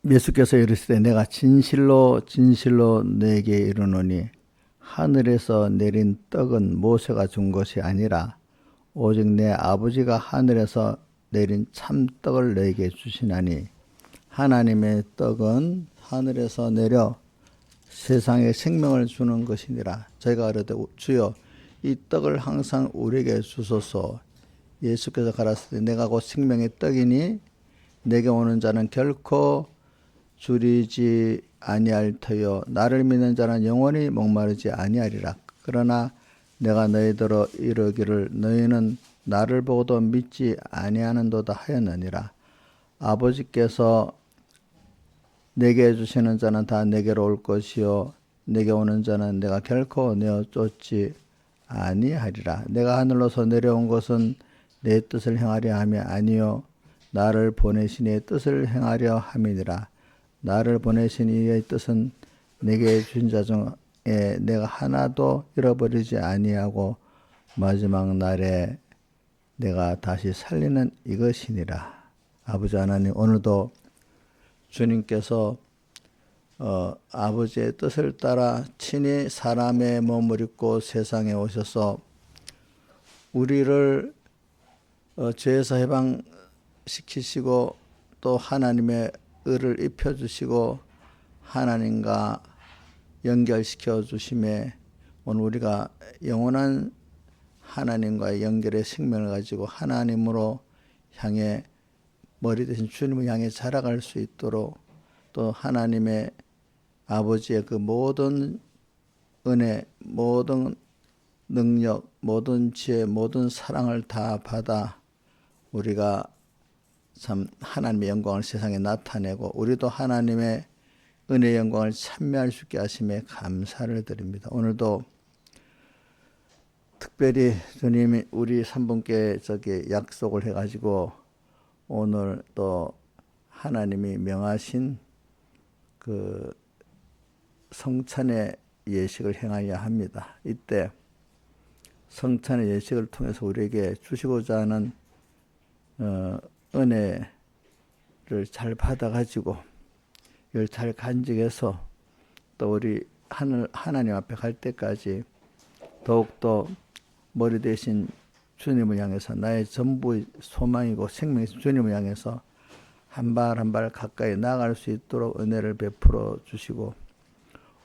예수께서 이르시되 내가 진실로 진실로 너에게 이르노니 하늘에서 내린 떡은 모세가 준 것이 아니라 오직 내 아버지가 하늘에서 내린 참떡을 너에게 주시나니 하나님의 떡은 하늘에서 내려 세상에 생명을 주는 것이니라. 저희가 그러되 주여 이 떡을 항상 우리에게 주소서. 예수께서 가라사대 내가 곧 생명의 떡이니 내게 오는 자는 결코 줄이지 아니할 터요 나를 믿는 자는 영원히 목마르지 아니하리라. 그러나 내가 너희더러 이르기를 너희는 나를 보고도 믿지 아니하는도다 하였느니라. 아버지께서 내게 주시는 자는 다 내게로 올 것이요 내게 오는 자는 내가 결코 내어 쫓지 아니하리라. 내가 하늘로서 내려온 것은 내 뜻을 행하려 함이 아니요 나를 보내신 이의 뜻을 행하려 함이니라. 나를 보내신 이의 뜻은 내게 주신 자 중에 내가 하나도 잃어버리지 아니하고 마지막 날에 내가 다시 살리는 이것이니라. 아버지 하나님, 오늘도 주님께서 아버지의 뜻을 따라 친히 사람의 몸을 입고 세상에 오셔서 우리를 죄에서 해방시키시고 또 하나님의 의를 입혀주시고 하나님과 연결시켜 주심에 오늘 우리가 영원한 하나님과의 연결의 생명을 가지고 하나님으로 향해 머리 대신 주님을 향해 자라갈 수 있도록 또 하나님의 아버지의 그 모든 은혜, 모든 능력, 모든 지혜, 모든 사랑을 다 받아 우리가 참 하나님의 영광을 세상에 나타내고 우리도 하나님의 은혜의 영광을 찬미할 수 있게 하심에 감사를 드립니다. 오늘도 특별히 주님이 우리 3분께 약속을 해가지고 오늘 또 하나님이 명하신 그 성찬의 예식을 행하여야 합니다. 이때 성찬의 예식을 통해서 우리에게 주시고자 하는 은혜를 잘 받아가지고 이걸 잘 간직해서 또 우리 하나님 앞에 갈 때까지 더욱더 머리 대신 주님을 향해서 나의 전부의 소망이고 생명이신 주님을 향해서 한 발 한 발 가까이 나아갈 수 있도록 은혜를 베풀어 주시고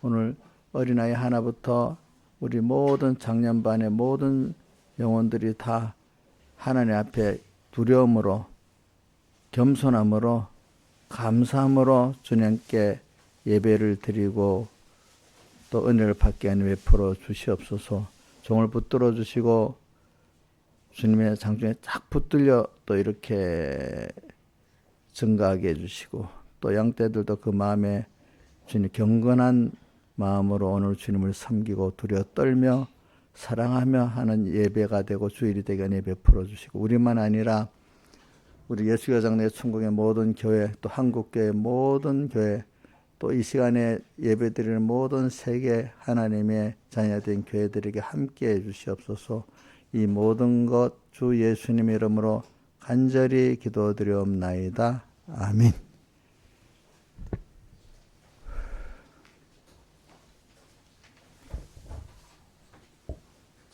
오늘 어린아이 하나부터 우리 모든 장년반의 모든 영혼들이 다 하나님 앞에 두려움으로 겸손함으로 감사함으로 주님께 예배를 드리고 또 은혜를 받게 하는 베풀어 주시옵소서. 종을 붙들어 주시고 주님의 장중에 딱 붙들려 또 이렇게 증가하게 해주시고 또 양떼들도 그 마음에 주님 경건한 마음으로 오늘 주님을 섬기고 두려워 떨며 사랑하며 하는 예배가 되고 주일이 되게 은혜 베풀어 주시고 우리만 아니라 우리 예수교장내 천국의 모든 교회 또 한국교회 모든 교회 또 이 시간에 예배드리는 모든 세계 하나님의 자녀된 교회들에게 함께해 주시옵소서. 이 모든 것 주 예수님의 이름으로 간절히 기도드리옵나이다. 아멘.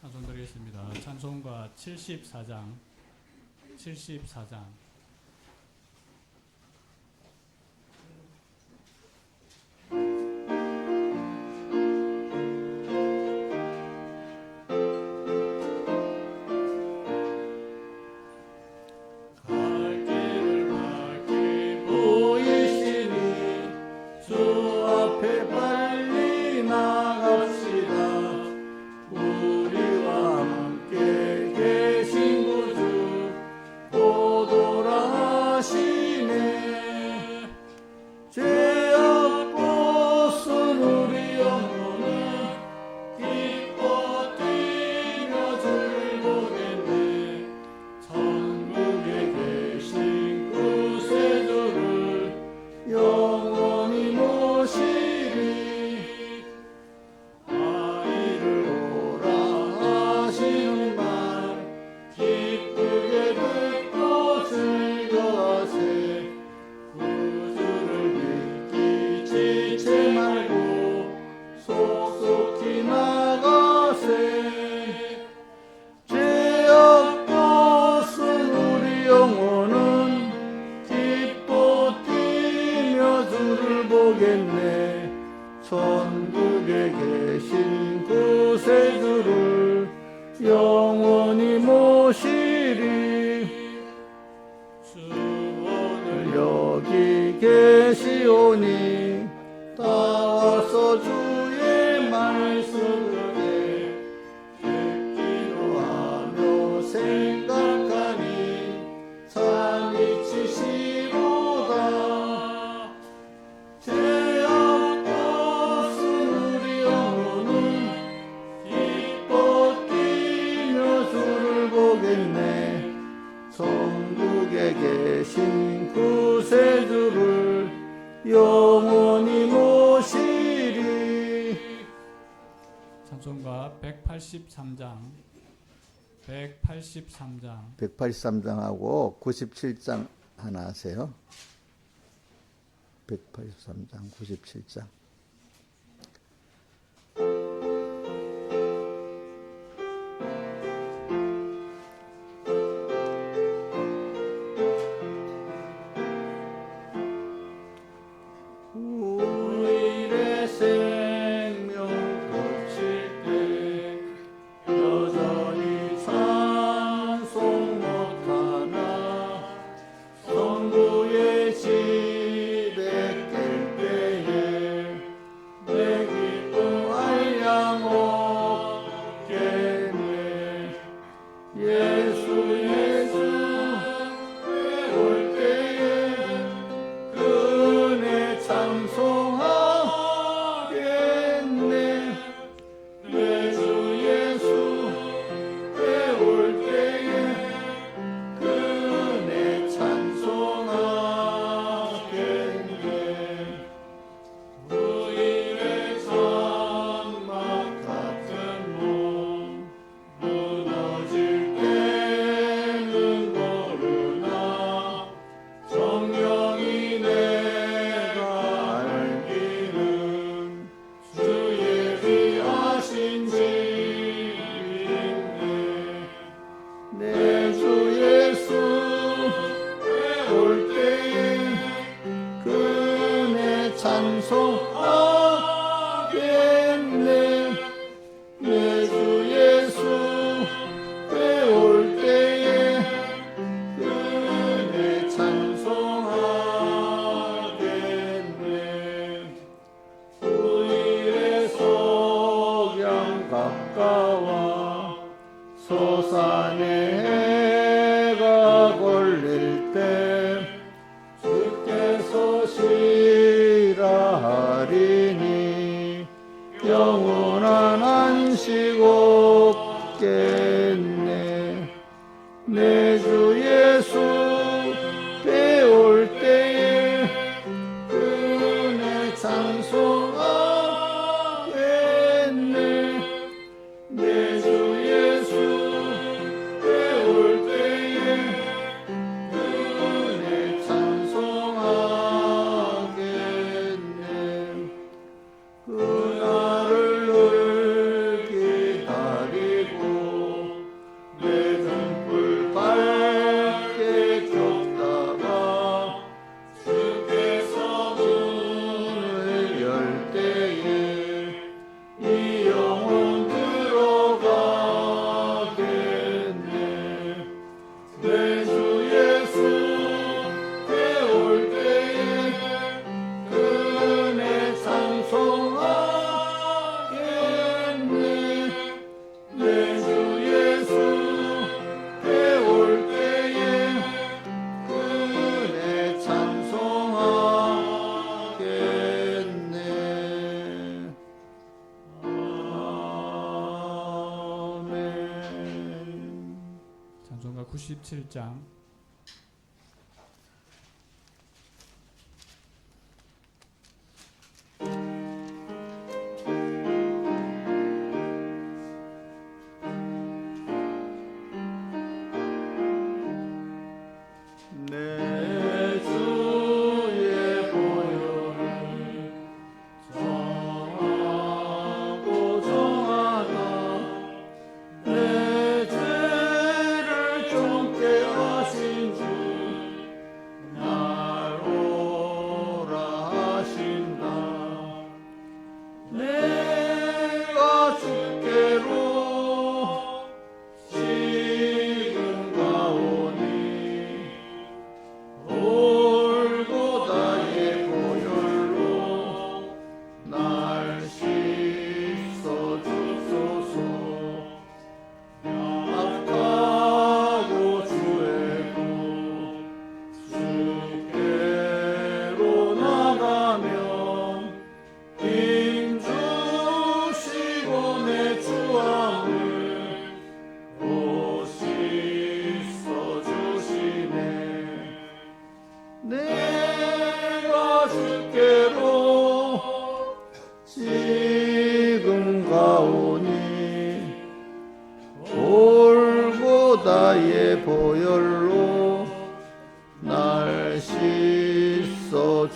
찬송 드리겠습니다. 찬송가 74장 우리와 함께 계신 구주 보도록 보겠네. 천국에 계신 구세주를 영원히 모시리. 주 오늘 여기 계시오니 따와서 주의 말씀에 기도하며 생각하니 참이 치시로다. 죄악 없은 우리 영혼은 기뻐 뛰며 주를 보겠네. 천국에 계신 구세주를 영원히 모시리. 찬송가 183장 183장 183장하고 97장 하나 하세요. 183장 97장. 우리의 생명 거칠 때 여전히 찬송 못하나 성부의 집에 깰 때에 내 기쁨 한량 없겠네. 예수 올 때에 그 은혜 찬송하겠네. 내 주 예수 올 때에 그 은혜 찬송하겠네. 우리의 장막 같은 몸 무너질 때는 모르나 정령이 내가 알기는 주의 귀하신 집인데. 내 주 예수 올 때에 그 은혜 찬송하겠네. 내 주 예수 올 때에 그 은혜 찬송하겠네. 우리의 석양 가까워 소산에 해가 걸릴 때 주께서 시라하리니 영원한 안식 없겠네. 내 주 예수 올 때에 그 은혜 찬송하겠네. 내 주 예수 올 때에 그 은혜 찬송하겠네. 그날을 늘 기다리고 내 등불 밝게 켰다가 주께서 문을 열 때에 이 영혼 들어가겠네. 내 주 예수 올 때에 그 은혜 찬송하겠네. 내 주 예수 올 때에 그 은혜 찬송하겠네. 아멘. 찬송가 97장 내 주의 보혈을 정하고 정하다 내 죄를 좀 깨하시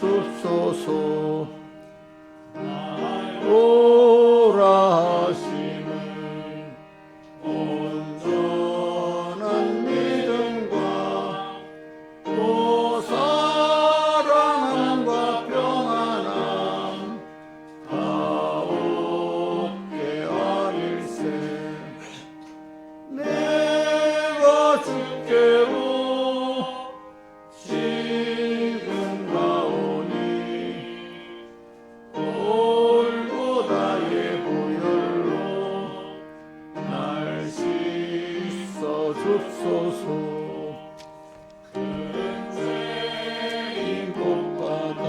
주소서. 오라 하심을 온전한 믿음과 또 사랑함과 평안함 다 얻게 하릴세. 내가 주께로 지금 가오니 골고다의 보혈로 날 씻어 줍소서. 큰 죄인 복받아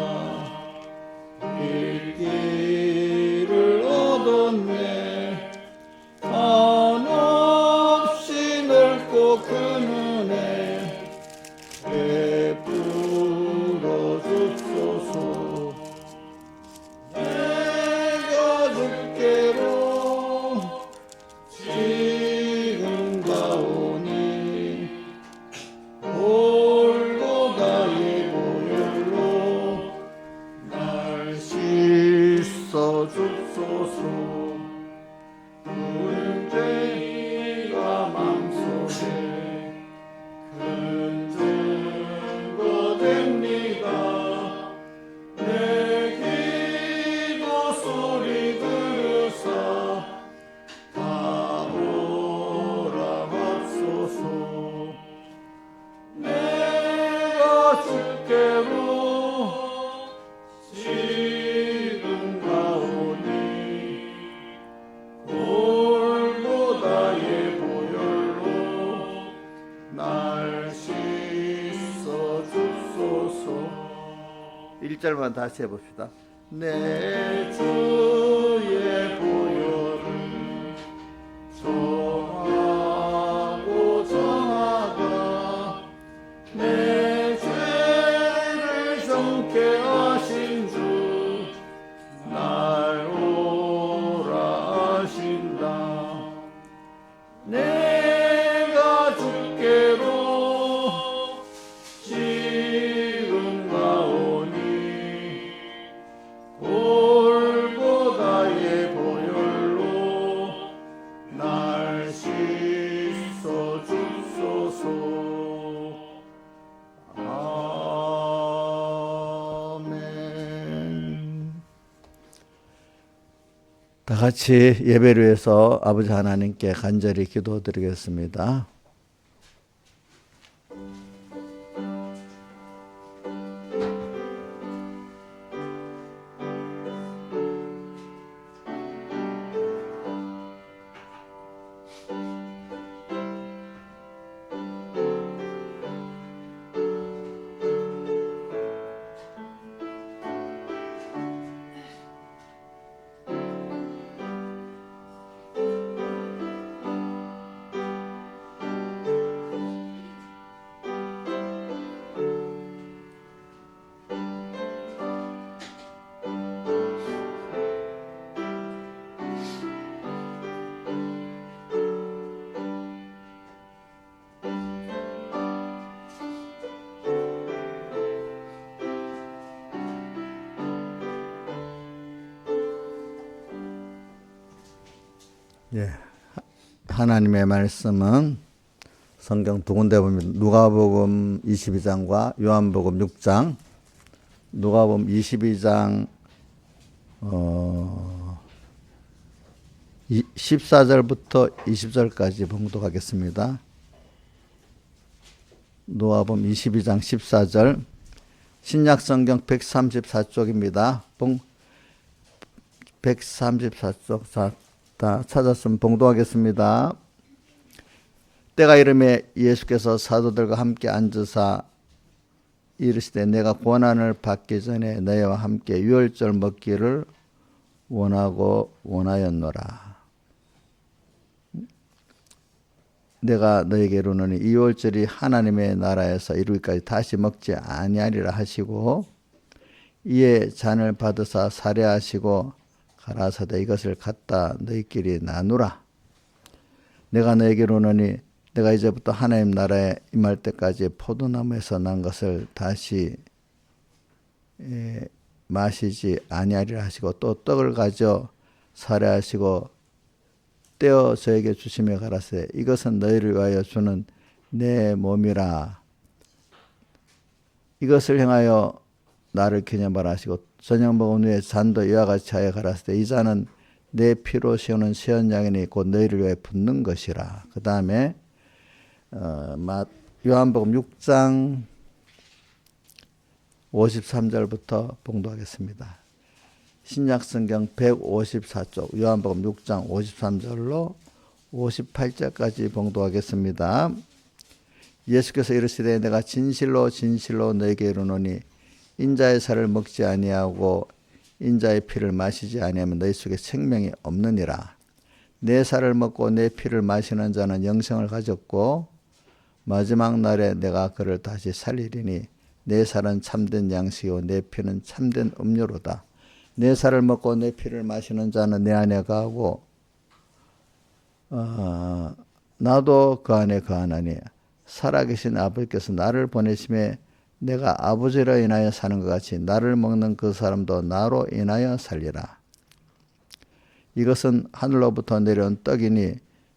일기를 얻었네. 한없이 넓고 큰 은혜 베풀어 줍소서. 내가 주께로 지금 가오니 골고다의 보혈로 날 씻어 줍소서. 문제가 맘속에 큰 증거 됩니다. 내 기도 소리 들으사 다 오라갑소서. 내가 주께로 지금 가오니 골고다의 보혈로 날 씻어 줍소서. 1절만 다시 해봅시다. 내 주의 보혈을 정하고 정하다 내 죄를 정케 하신 주 날 오라 하신다. 내가 주께로 지금 가오니 골고다의 보혈로 날 씻어 줍소서. 아멘. 다 같이 예배를 위해서 아버지 하나님께 간절히 기도드리겠습니다. 예, 하나님의 말씀은 성경 두 군데 보면 누가복음 22장과 요한복음 6장, 누가복음 22장 14절부터 20절까지 봉독하겠습니다. 누가복음 22장 14절, 신약성경 134쪽입니다. 134쪽 다 찾았으면 봉독하겠습니다. 때가 이름에 예수께서 사도들과 함께 앉으사 이르시되 내가 고난을 받기 전에 너희와 함께 유월절 먹기를 원하였노라. 내가 너에게 이르노니 이 유월절이 하나님의 나라에서 이루기까지 다시 먹지 아니하리라 하시고 이에 잔을 받으사 살해하시고 가라사대 이것을 갖다 너희끼리 나누라. 내가 너에게 이르노니 내가 이제부터 하나님 나라에 임할 때까지 포도나무에서 난 것을 다시 마시지 아니하리라 하시고 또 떡을 가져 살해하시고 떼어 저에게 주시며 가라사대 이것은 너희를 위하여 주는 내 몸이라. 이것을 행하여 나를 기념하라 하시고 저녁 먹은 후에 잔도 이와 같이 하여 가라사대 이 잔은 내 피로 세우는 새 언약이니 곧 너희를 위하여 붓는 것이라. 그 다음에 요한복음 6장 53절부터 봉독하겠습니다. 신약성경 154쪽 요한복음 6장 53절로 58절까지 봉독하겠습니다. 예수께서 이르시되 내가 진실로 진실로 너에게 이르노니 인자의 살을 먹지 아니하고 인자의 피를 마시지 아니하면 너희 속에 생명이 없느니라. 내 살을 먹고 내 피를 마시는 자는 영생을 가졌고 마지막 날에 내가 그를 다시 살리리니 내 살은 참된 양식이고 내 피는 참된 음료로다. 내 살을 먹고 내 피를 마시는 자는 내 안에 거하고 나도 그 안에 거하나니 살아계신 아버지께서 나를 보내심에 내가 아버지로 인하여 사는 것 같이 나를 먹는 그 사람도 나로 인하여 살리라. 이것은 하늘로부터 내려온 떡이니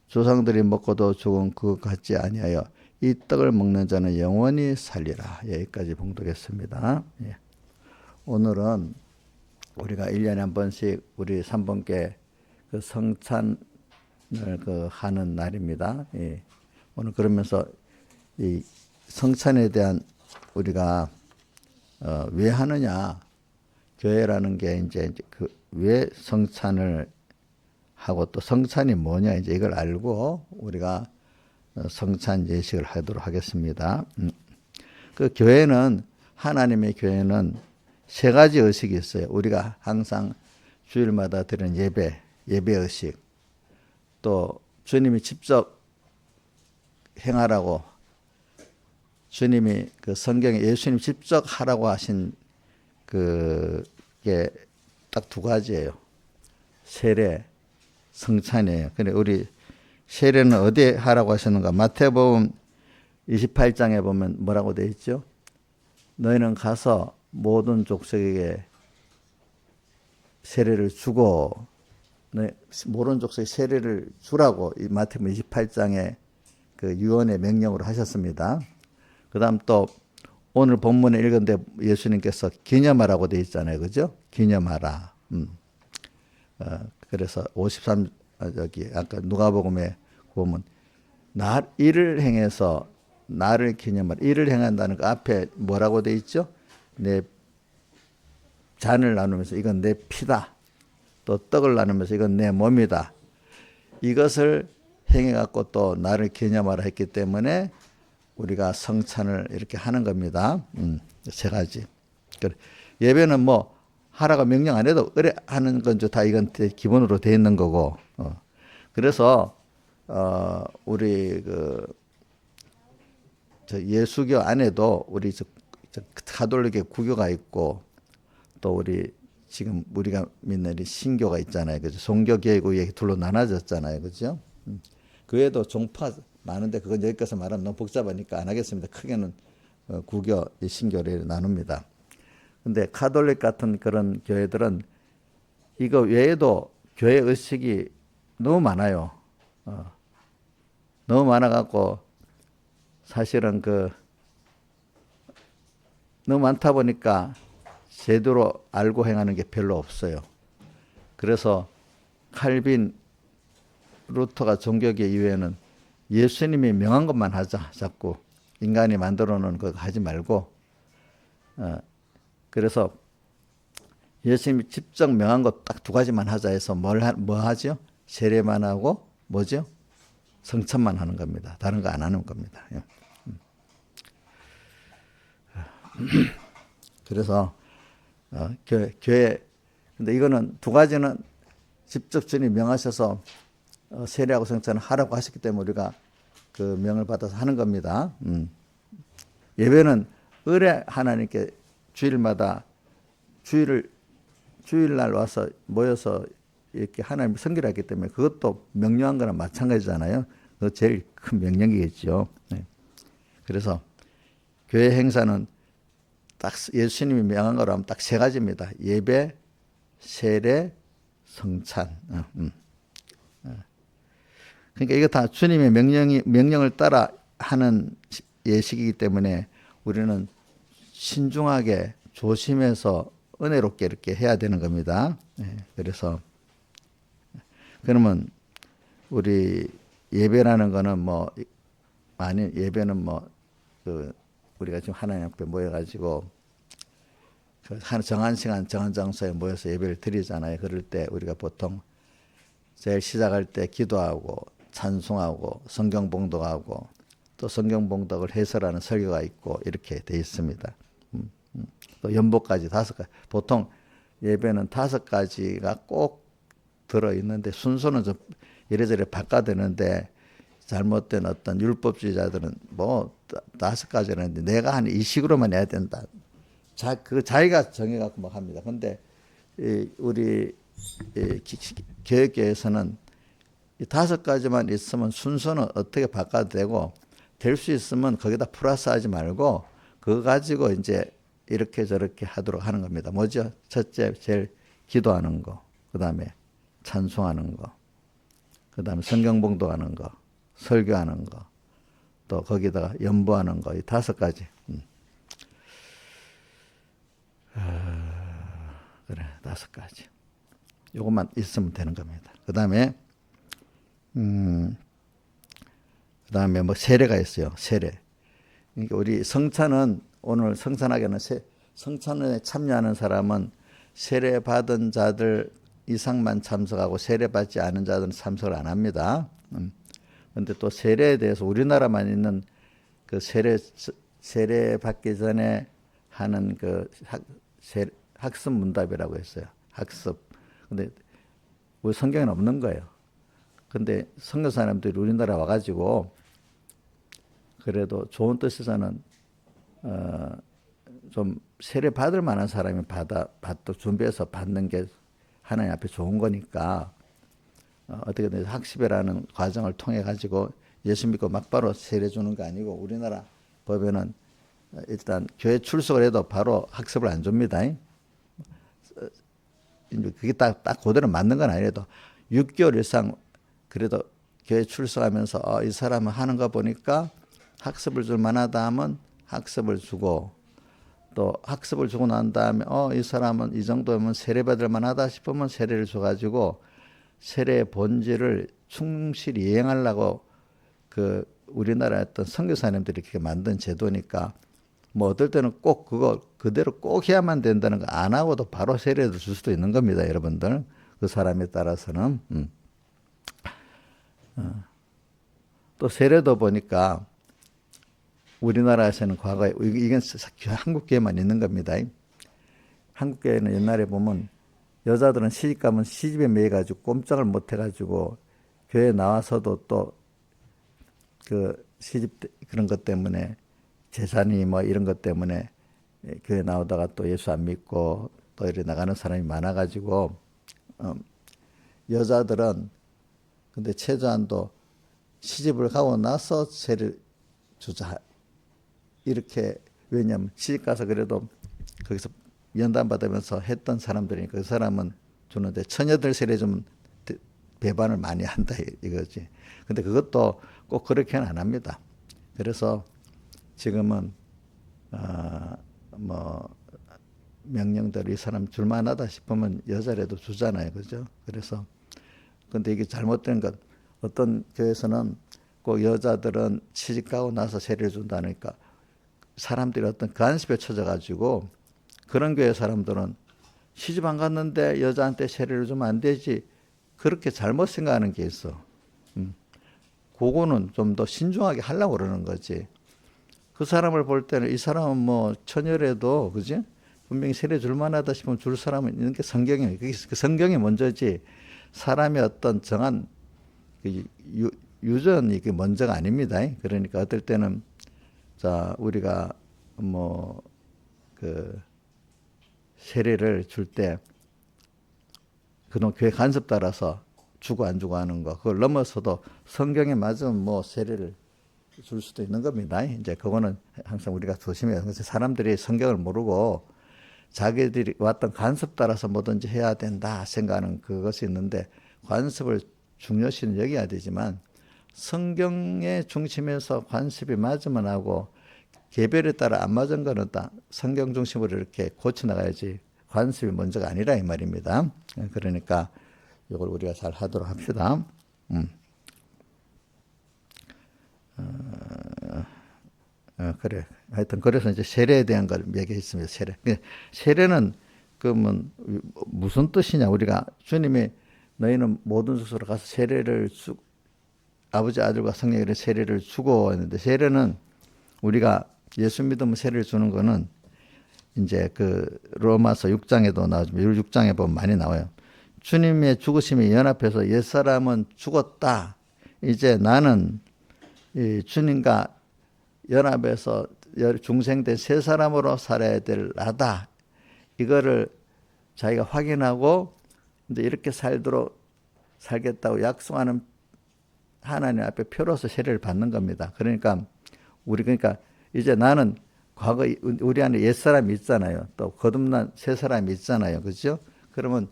조상들이 먹고도 죽은 그 같지 아니하여 이 떡을 먹는 자는 영원히 살리라. 여기까지 봉독했습니다. 예. 오늘은 우리가 1년에 한 번씩 우리 3번께 그 성찬을 하는 날입니다. 예. 오늘 그러면서 이 성찬에 대한 우리가 왜 하느냐, 교회라는 게 이제 그 왜 성찬을 하고 또 성찬이 뭐냐 이제 이걸 알고 우리가 성찬 예식을 하도록 하겠습니다. 그 교회는 하나님의 교회는 세 가지 의식이 있어요. 우리가 항상 주일마다 드리는 예배 의식, 또 주님이 직접 행하라고 주님이 그 성경에 예수님 직접 하라고 하신 그게 딱 두 가지예요. 세례, 성찬이에요. 근데 우리 세례는 어디에 하라고 하셨는가? 마태복음 28장에 보면 뭐라고 되어 있죠? 너희는 가서 모든 족속에게 세례를 주고 모든 족속에 세례를 주라고 이 마태복음 28장에 그 유언의 명령으로 하셨습니다. 그 다음 또 오늘 본문에 읽은데 예수님께서 기념하라고 되어 있잖아요. 그죠? 기념하라. 그래서 53, 여기 아까 누가복음에 보면 이를 행해서 나를 기념하라. 이를 행한다는 그 앞에 뭐라고 되어 있죠? 내 잔을 나누면서 이건 내 피다. 또 떡을 나누면서 이건 내 몸이다. 이것을 행해갖고 또 나를 기념하라 했기 때문에 우리가 성찬을 이렇게 하는 겁니다. 세 가지. 예배는 뭐 하라고 명령 안 해도 의뢰 하는 건 다 이건 기본으로 돼 있는 거고. 그래서 우리 저 예수교 안에도 우리 저 가톨릭의 구교가 있고 또 우리 지금 우리가 믿는 신교가 있잖아요. 그죠? 종교 계급이 둘로 나눠졌잖아요. 그죠? 그 외에도 종파 많은데 그건 여기까지 말하면 너무 복잡하니까 안 하겠습니다. 크게는 구교, 신교를 나눕니다. 근데 카톨릭 같은 그런 교회들은 이거 외에도 교회 의식이 너무 많아요. 너무 많아갖고 사실은 너무 많다 보니까 제대로 알고 행하는 게 별로 없어요. 그래서 칼빈, 루터가 종교계 이후에는 예수님이 명한 것만 하자. 자꾸 인간이 만들어 놓은 거 하지 말고 그래서 예수님이 직접 명한 것 딱 두 가지만 하자 해서 뭐 하죠? 세례만 하고 뭐죠? 성찬만 하는 겁니다. 다른 거 안 하는 겁니다. 그래서 교회 근데 이거는 두 가지는 직접 주님 명하셔서 세례하고 성찬을 하라고 하셨기 때문에 우리가 그 명을 받아서 하는 겁니다. 예배는 의뢰 하나님께 주일마다 주일날 와서 모여서 이렇게 하나님을 섬기라 했기 때문에 그것도 명령한 거랑 마찬가지잖아요. 그거 제일 큰 명령이겠죠. 네. 그래서 교회 행사는 딱 예수님이 명한 거로 하면 딱 세 가지입니다. 예배, 세례, 성찬. 그러니까 이거 다 주님의 명령을 따라 하는 예식이기 때문에 우리는 신중하게 조심해서 은혜롭게 이렇게 해야 되는 겁니다. 그래서 그러면 우리 예배라는 거는 뭐 아니 예배는 뭐 그 우리가 지금 하나님 앞에 모여가지고 그 정한 시간 정한 장소에 모여서 예배를 드리잖아요. 그럴 때 우리가 보통 제일 시작할 때 기도하고 찬송하고 성경 봉독하고 또 성경 봉독을 해설하는 설교가 있고 이렇게 돼 있습니다. 또 연복까지 5가지. 보통 예배는 5가지가 꼭 들어 있는데 순서는 좀 이래저래 바꿔되는데 잘못된 어떤 율법주의자들은 뭐 5가지를 하는데 내가 한 이 식으로만 해야 된다. 자기가 정해갖고 막 합니다. 근데 우리 교회에서는 이 5가지만 있으면 순서는 어떻게 바꿔도 되고 될 수 있으면 거기다 플러스하지 말고 그거 가지고 이제 이렇게 저렇게 하도록 하는 겁니다. 뭐죠? 첫째, 제일 기도하는 거, 그 다음에 찬송하는 거, 그 다음에 성경 봉독하는 거, 설교하는 거, 또 거기다가 연보하는 거, 이 5가지. 그래, 5가지. 요것만 있으면 되는 겁니다. 그 다음에 뭐 세례가 있어요. 세례. 그러니까 우리 성찬은 오늘 성찬하게는 성찬에 참여하는 사람은 세례 받은 자들 이상만 참석하고 세례 받지 않은 자들은 참석을 안 합니다. 그런데 또 세례에 대해서 우리나라만 있는 그 세례 받기 전에 하는 그 학습 문답이라고 했어요. 학습. 근데 우리 성경에는 없는 거예요. 근데 선교사님들이 우리나라 와가지고 그래도 좋은 뜻에서는 좀 세례 받을 만한 사람이 준비해서 받는 게 하나님 앞에 좋은 거니까 어떻게든 학습이라는 과정을 통해 가지고 예수 믿고 막바로 세례 주는 거 아니고 우리나라 법에는 일단 교회 출석을 해도 바로 학습을 안 줍니다. 그게 딱 그대로 맞는 건 아니라도 6개월 이상 그래도 교회 출석하면서 이 사람은 하는 거 보니까 학습을 줄 만하다 하면 학습을 주고 또 학습을 주고 난 다음에 이 사람은 이 정도면 세례 받을 만하다 싶으면 세례를 줘가지고 세례의 본질을 충실히 이행하려고 그 우리나라의 어떤 선교사님들이 이렇게 만든 제도니까 뭐 어떨 때는 꼭 그거 그대로 꼭 해야만 된다는 거 안 하고도 바로 세례를 줄 수도 있는 겁니다, 여러분들. 그 사람에 따라서는. 또 세례도 보니까 우리나라에서는 과거에 이건 한국교회만 있는 겁니다. 한국교회는 옛날에 보면 여자들은 시집 가면 시집에 매여가지고 꼼짝을 못 해가지고 교회 나와서도 또 그 시집 그런 것 때문에 재산이 뭐 이런 것 때문에 교회 나오다가 또 예수 안 믿고 또 이렇게 나가는 사람이 많아가지고 여자들은 근데 최소한도 시집을 가고 나서 세를 주자 이렇게 왜냐하면 시집 가서 그래도 거기서 연단 받으면서 했던 사람들이니까 그 사람은 주는데 처녀들 세례 좀 배반을 많이 한다 이거지. 근데 그것도 꼭 그렇게는 안 합니다. 그래서 지금은 뭐 명령대로 이 사람 줄만하다 싶으면 여자라도 주잖아요, 그죠? 그래서 근데 이게 잘못된 것 어떤 교회에서는 꼭 여자들은 시집 가고 나서 세례를 준다니까 사람들이 어떤 간섭에 쳐져가지고 그런 교회 사람들은 시집 안 갔는데 여자한테 세례를 주면 안 되지 그렇게 잘못 생각하는 게 있어. 그거는 좀 더 신중하게 하려고 그러는 거지. 그 사람을 볼 때는 이 사람은 뭐 처녀라도 그지? 분명히 세례 줄 만하다 싶으면 줄 사람은 있는 게 성경이에요. 그 성경이 먼저지 사람의 어떤 정한 유전이 그 먼저가 아닙니다. 그러니까 어떨 때는 자 우리가 뭐 그 세례를 줄 때 그동 교회 간섭 따라서 주고 안 주고 하는 거 그걸 넘어서도 성경에 맞으면 뭐 세례를 줄 수도 있는 겁니다. 이제 그거는 항상 우리가 조심해야 하는 것이 사람들이 성경을 모르고 자기들이 왔던 관습 따라서 뭐든지 해야 된다 생각하는 그것이 있는데 관습을 중요시는 여겨야 되지만 성경의 중심에서 관습이 맞으면 하고 개별에 따라 안 맞은 거는 다 성경 중심으로 이렇게 고쳐 나가야지 관습이 먼저가 아니라 이 말입니다. 그러니까 이걸 우리가 잘 하도록 합시다. 그래. 하여튼 그래서 이제 세례에 대한 걸 얘기했습니다. 세례. 세례는 그러면 무슨 뜻이냐? 우리가 주님이 너희는 모든 숙소로 가서 세례를 아버지 아들과 성령의 세례를 주고 했는데 세례는 우리가 예수 믿으면 세례를 주는 거는 이제 그 로마서 6장에도 나오지만 6장에 보면 많이 나와요. 주님의 죽으심이 연합해서 옛사람은 죽었다. 이제 나는 이 주님과 연합해서 중생된 새 사람으로 살아야 될 나다. 이거를 자기가 확인하고 이제 이렇게 살겠다고 약속하는 하나님 앞에 표로서 세례를 받는 겁니다. 그러니까 이제 나는 과거 우리 안에 옛 사람이 있잖아요. 또 거듭난 새 사람이 있잖아요. 그렇죠? 그러면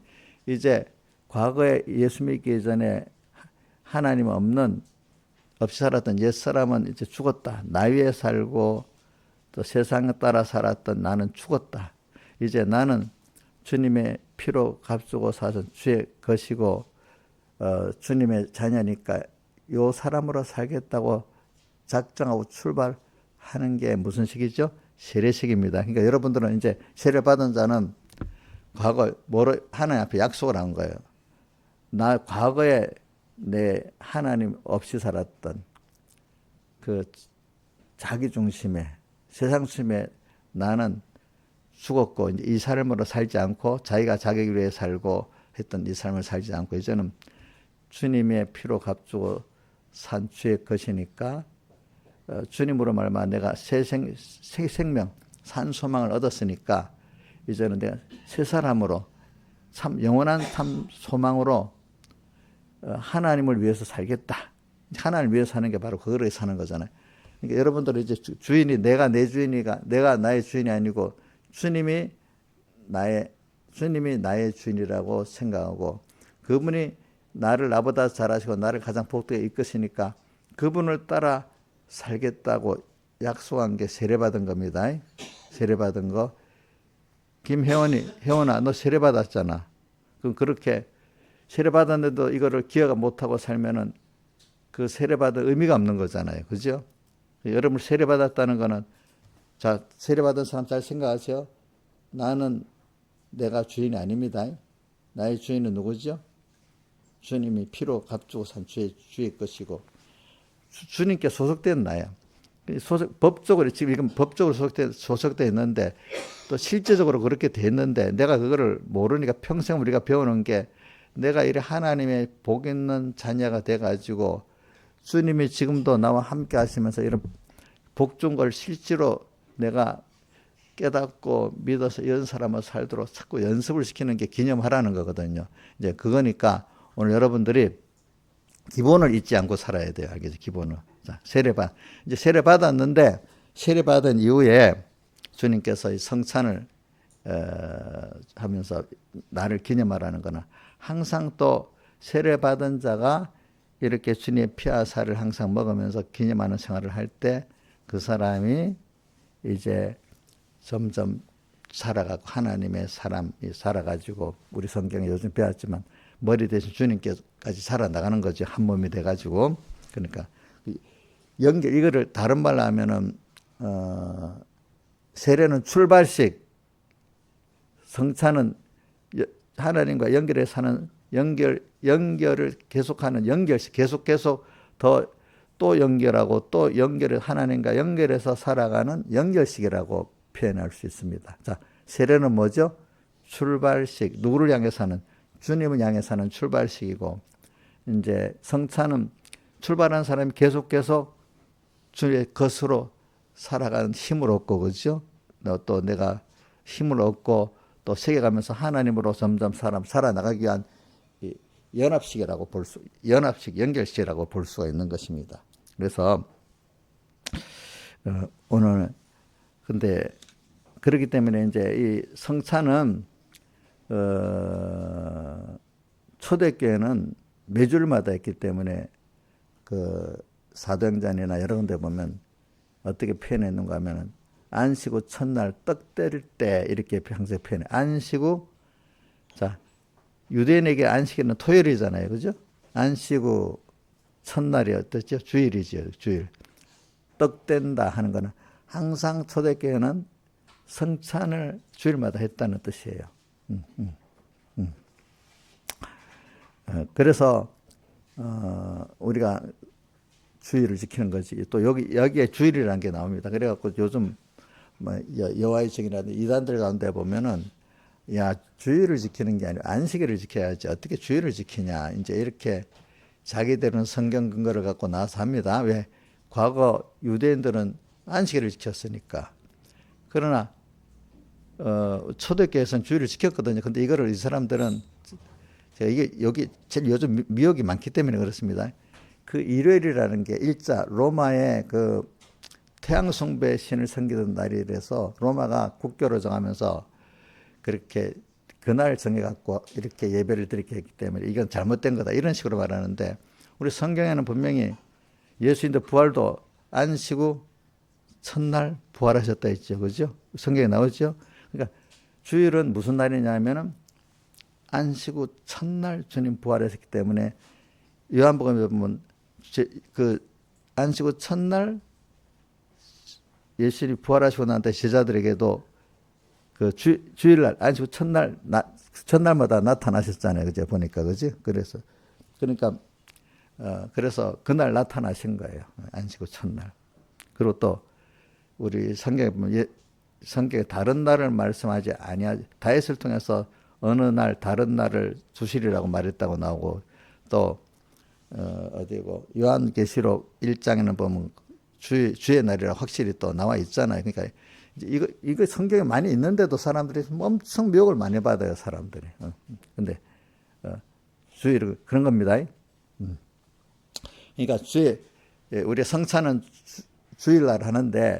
이제 과거에 예수 믿기 전에 하나님 없이 살았던 옛 사람은 이제 죽었다. 나 위에 살고 또 세상에 따라 살았던 나는 죽었다. 이제 나는 주님의 피로 값주고 사서 주의 것이고 주님의 자녀니까 요 사람으로 살겠다고 작정하고 출발하는 게 무슨 식이죠? 세례식입니다. 그러니까 여러분들은 이제 세례 받은 자는 과거 하나님 앞에 약속을 한 거예요. 나 과거에 내 하나님 없이 살았던 그 자기 중심에 세상 중심에 나는 죽었고 이제 이 삶으로 살지 않고 자기가 자기를 위해 살고 했던 이 삶을 살지 않고 이제는 주님의 피로 값주고 산 주의 것이니까 주님으로 말미암아 내가 새 생명 산 소망을 얻었으니까 이제는 내가 새 사람으로 참 영원한 참 소망으로 하나님을 위해서 살겠다. 하나님을 위해서 사는 게 바로 그거를 사는 거잖아요. 그러니까 여러분들은 이제 주인이 내가 내 주인이가 내가 나의 주인이 아니고 주님이 나의 주인이라고 생각하고 그분이 나를 나보다 잘하시고 나를 가장 복되게 이끄시니까 그분을 따라 살겠다고 약속한 게 세례받은 겁니다. 세례받은 거. 혜원아 너 세례받았잖아. 그럼 그렇게 세례받았는데도 이거를 기억 못하고 살면은 그 세례받은 의미가 없는 거잖아요. 그죠? 여러분 세례받았다는 거는 자, 세례받은 사람 잘 생각하세요. 나는 내가 주인이 아닙니다. 나의 주인은 누구죠? 주님이 피로 값주고 산 주의 것이고 주님께 소속된 나야. 법적으로 지금 이건 법적으로 소속돼 있는데 또 실제적으로 그렇게 됐는데 내가 그거를 모르니까 평생 우리가 배우는 게 내가 이래 하나님의 복 있는 자녀가 돼가지고 주님이 지금도 나와 함께 하시면서 이런 복 준 걸 실제로 내가 깨닫고 믿어서 이런 사람을 살도록 자꾸 연습을 시키는 게 기념하라는 거거든요. 이제 그거니까 오늘 여러분들이 기본을 잊지 않고 살아야 돼요. 알겠죠? 기본을. 자, 이제 세례받았는데 세례받은 이후에 주님께서 이 성찬을 하면서 나를 기념하라는 거는 항상 또 세례받은 자가 이렇게 주님의 피와 살을 항상 먹으면서 기념하는 생활을 할 때 그 사람이 이제 점점 살아가고 하나님의 사람이 살아가지고 우리 성경에 요즘 배웠지만 머리 대신 주님께까지 살아나가는 거죠. 한 몸이 돼가지고. 그러니까 이거를 다른 말로 하면은 세례는 출발식, 성찬은 하나님과 연결해 사는 연결을 계속하는 연결식, 계속 또 연결하고 또 연결을 하나님과 연결해서 살아가는 연결식이라고 표현할 수 있습니다. 자, 세례는 뭐죠? 출발식, 누구를 향해 사는 주님을 향해 사는 출발식이고 이제 성찬은 출발한 사람이 계속 주의 것으로 살아가는 힘을 얻고 그렇죠? 또 내가 힘을 얻고 또 새겨가면서 하나님으로 점점 살아나가기 위한 연합식이라고 연결식이라고 볼 수가 있는 것입니다. 그래서 오늘은 근데 그렇기 때문에 이제 이 성찬은 초대교회는 매주일마다 했기 때문에 그 사도행전이나 여러 군데 보면 어떻게 표현했는가 하면은 안식 후 첫날 떡 때릴 때 이렇게 항상 표현해. 안식 후, 자, 유대인에게 안식일은 토요일이잖아요. 그죠? 안식 후 첫날이 어떻죠? 주일이죠. 주일. 떡 뗀다 하는 거는 항상 초대교회는 성찬을 주일마다 했다는 뜻이에요. 그래서 우리가 주일을 지키는 거지. 또 여기에 주일이라는 게 나옵니다. 그래갖고 요즘 뭐 여호와의 증인이라든지 이단들 가운데 보면은 야 주일을 지키는 게 아니라 안식일을 지켜야지 어떻게 주일을 지키냐 이제 이렇게 자기들은 성경 근거를 갖고 나서 합니다. 왜 과거 유대인들은 안식일을 지켰으니까. 그러나 초대교회에서는 주일을 지켰거든요. 근데 이거를 이 사람들은 제가 이게 여기 제일 요즘 미혹이 많기 때문에 그렇습니다. 그 일요일이라는 게 일자 로마의 그 태양 숭배 신을 섬기던 날이라서 로마가 국교로 정하면서 그렇게 그날 정해갖고 이렇게 예배를 드리게 했기 때문에 이건 잘못된 거다 이런 식으로 말하는데 우리 성경에는 분명히 예수님의 부활도 안식 후 첫날 부활하셨다 했죠. 그죠? 성경에 나오죠. 그러니까 주일은 무슨 날이냐면은 안식 후 첫날 주님 부활했기 때문에 요한복음에 보면 그 안식 후 첫날 예수님이 부활하시고 난 뒤에 제자들에게도 그 주일날 안식 후 첫날마다 나타나셨잖아요. 그죠? 보니까 그지? 그래서 그날 나타나신 거예요. 안식 후 첫날. 그리고 또 우리 성경에 보면 성경에 다른 날을 말씀하지 아니하지 다윗을 통해서 어느 날 다른 날을 주시리라고 말했다고 나오고 또 어디고 요한계시록 1장에는 보면 주의 날이라 확실히 또 나와 있잖아요. 그러니까 이거 성경에 많이 있는데도 사람들이 엄청 미혹을 많이 받아요. 사람들이. 근데 주일 그런 겁니다. 그러니까 우리 성찬은 주일날 하는데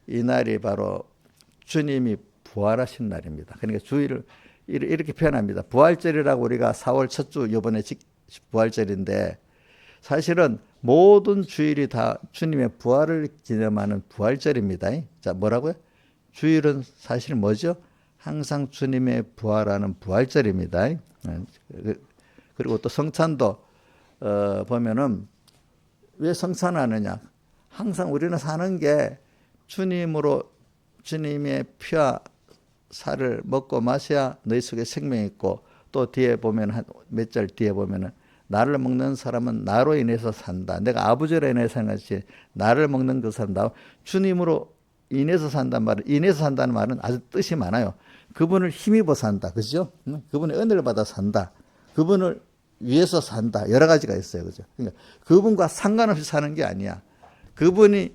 이 날이 바로 주님이 부활하신 날입니다. 그러니까 주일을 이렇게 표현합니다. 부활절이라고 우리가 4월 첫 주 이번에 부활절인데 사실은 모든 주일이 다 주님의 부활을 기념하는 부활절입니다. 자, 뭐라고요? 주일은 사실 뭐죠? 항상 주님의 부활하는 부활절입니다. 그리고 또 성찬도 보면은 왜 성찬하느냐? 항상 우리는 사는 게 주님의 피와 살을 먹고 마셔야 너희 속에 생명이 있고 또 뒤에 보면 한 몇 절 뒤에 보면은 나를 먹는 사람은 나로 인해서 산다. 내가 아버지로 인해서 사는 것이 나를 먹는 그 사람 나 주님으로 인해서 산다는 말은 인해서 산다는 말은 아주 뜻이 많아요. 그분을 힘입어 산다. 그죠? 그분의 은혜를 받아 산다. 그분을 위해서 산다. 여러 가지가 있어요. 그죠? 그러니까 그분과 상관없이 사는 게 아니야. 그분이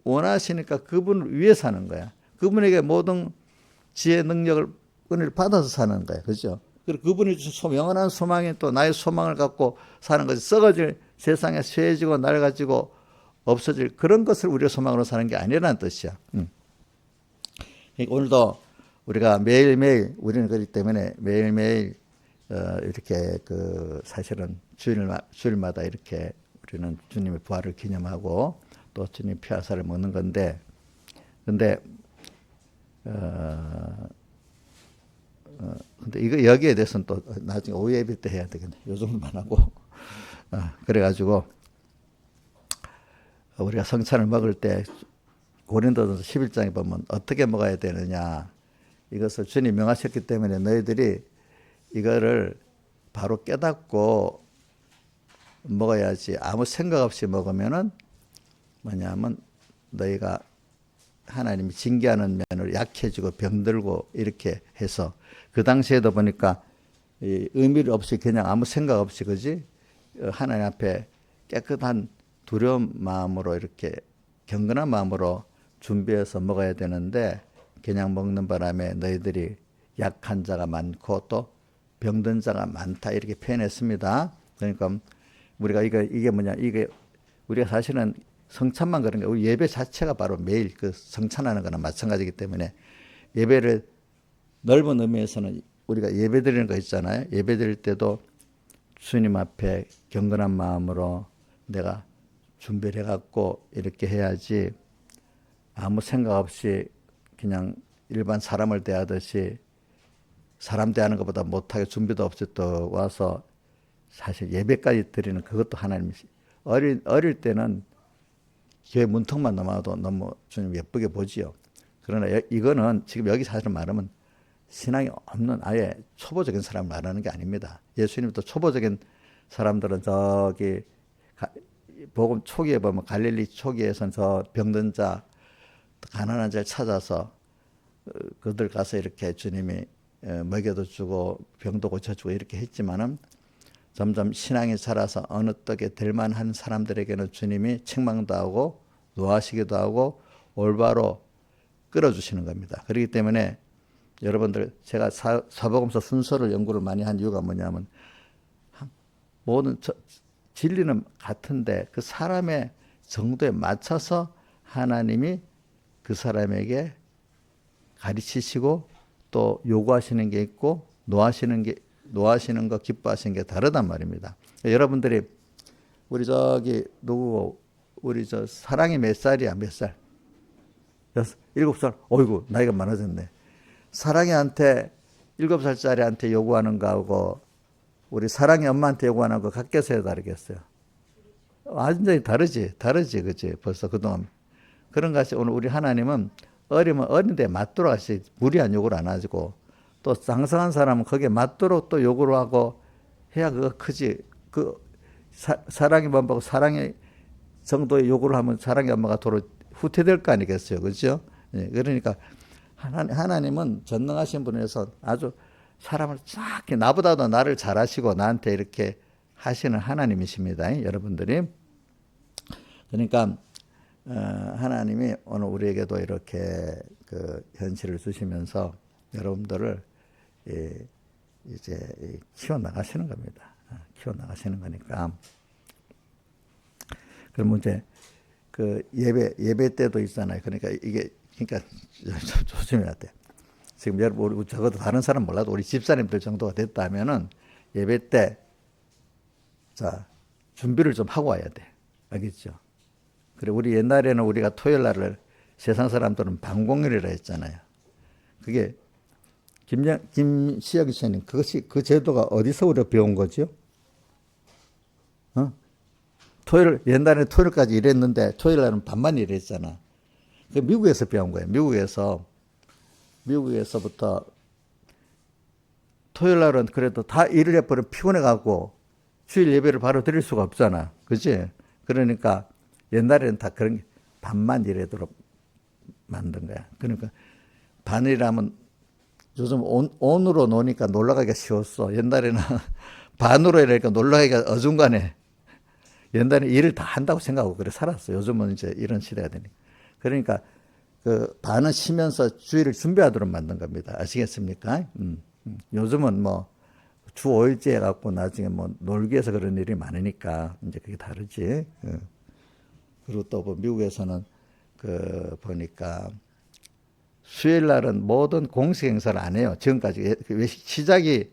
원하시니까 그분을 위해 사는 거야. 그분에게 모든 지혜, 능력을, 은혜를 받아서 사는 거야. 그죠? 그리고 그분이 영원한 소망이 또 나의 소망을 갖고 사는 것이 썩어질 세상에 쇠해지고 낡아지고 없어질 그런 것을 우리의 소망으로 사는 게 아니라는 뜻이야. 오늘도 우리가 매일매일 우리는 그렇기 때문에 매일매일 이렇게 사실은 주일마다 이렇게 우리는 주님의 부활을 기념하고 또 주님 피하사를 먹는 건데 근데 이거 여기에 대해서는 또 나중에 오후 예배 때 해야 되겠네. 요 정도만 하고 그래가지고 우리가 성찬을 먹을 때 고린도전서 11장에 보면 어떻게 먹어야 되느냐 이것을 주님 명하셨기 때문에 너희들이 이거를 바로 깨닫고 먹어야지 아무 생각 없이 먹으면은 뭐냐면 너희가 하나님이 징계하는 면으로 약해지고 병들고 이렇게 해서 그 당시에도 보니까 의미 없이 그냥 아무 생각 없이 그지 하나님 앞에 깨끗한 두려운 마음으로 이렇게 경건한 마음으로 준비해서 먹어야 되는데 그냥 먹는 바람에 너희들이 약한 자가 많고 또 병든 자가 많다 이렇게 표현했습니다. 그러니까 우리가 이게 뭐냐 이게 우리가 사실은 성찬만 그런 게 우리 예배 자체가 바로 매일 그 성찬하는 거나 마찬가지이기 때문에 예배를 넓은 의미에서는 우리가 예배 드리는 거 있잖아요. 예배 드릴 때도 주님 앞에 경건한 마음으로 내가 준비를 해갖고 이렇게 해야지 아무 생각 없이 그냥 일반 사람을 대하듯이 사람 대하는 것보다 못하게 준비도 없이 또 와서 사실 예배까지 드리는 그것도 하나님 어릴 때는 교회 문턱만 넘어도 너무 주님 예쁘게 보지요. 그러나 이거는 지금 여기 사실 말하면 신앙이 없는 아예 초보적인 사람을 말하는 게 아닙니다. 예수님도 초보적인 사람들은 저기 복음 초기에 보면 갈릴리 초기에선 저 병든 자 가난한 자를 찾아서 그들 가서 이렇게 주님이 먹여도 주고 병도 고쳐주고 이렇게 했지만은 점점 신앙이 자라서 어느 떡에 될 만한 사람들에게는 주님이 책망도 하고 노하시기도 하고 올바로 끌어주시는 겁니다. 그렇기 때문에 여러분들 제가 사복음서 순서를 연구를 많이 한 이유가 뭐냐면 모든 진리는 같은데 그 사람의 정도에 맞춰서 하나님이 그 사람에게 가르치시고 또 요구하시는 게 있고 노하시는 거 기뻐하시는 게 다르단 말입니다. 여러분들이 우리 저기 누구고 우리 저 사랑이 몇 살이야? 몇 살? 7살? 어이구 나이가 많아졌네. 사랑이한테 7살짜리한테 요구하는 거하고 우리 사랑이 엄마한테 요구하는 거 같겠어요? 다르겠어요? 완전히 다르지 그치? 벌써 그동안 그런 것이 오늘 우리 하나님은 어리면 어린데 맞도록 하시 무리한 요구를 안 하시고 또 장성한 사람은 거기에 맞도록 또 요구를 하고 해야 그거 크지. 그 사랑이 범하고 사랑의 정도의 요구를 하면 사랑의 엄마가 도로 후퇴될 거 아니겠어요, 그렇죠? 예, 그러니까 하나님은 전능하신 분에서 아주 사람을 쫙 나보다도 나를 잘하시고 나한테 이렇게 하시는 하나님이십니다, 여러분들이. 그러니까 하나님이 오늘 우리에게도 이렇게 그 현실을 주시면서 여러분들을 이제 키워 나가시는 겁니다. 키워 나가시는 거니까. 그러면 이제 그 예배 때도 있잖아요. 그러니까 조심해야 돼. 지금 여러분 우리 적어도 다른 사람 몰라도 우리 집사님들 정도가 됐다면은 예배 때 자 준비를 좀 하고 와야 돼. 알겠죠? 그래 우리 옛날에는 우리가 토요일 날을 세상 사람들은 방공일이라 했잖아요. 그게 김시혁 기자님 그 제도가 어디서 우리가 배운 거죠? 옛날에 토요일까지 일했는데 토요일 날은 반만 일했잖아. 그 미국에서 배운 거예요. 미국에서부터 토요일 날은 그래도 다 일을 해버리면 피곤해가고 주일 예배를 바로 드릴 수가 없잖아. 그치? 그러니까 옛날에는 다 그런 반만 일하도록 만든 거야. 그러니까 반이라면 요즘 온으로 노니까 놀러가기가 쉬웠어. 옛날에는 반으로 이러니까 놀러가기가 어중간해. 옛날에 일을 다 한다고 생각하고 그래 살았어. 요즘은 이제 이런 시대가 되니까. 그러니까 그 반은 쉬면서 주일을 준비하도록 만든 겁니다. 아시겠습니까? 요즘은 뭐 주 5일째 해갖고 나중에 뭐 놀기 위해서 그런 일이 많으니까 이제 그게 다르지. 그리고 또 뭐 미국에서는 그 보니까 수요일 날은 모든 공식 행사를 안 해요. 지금까지 시작이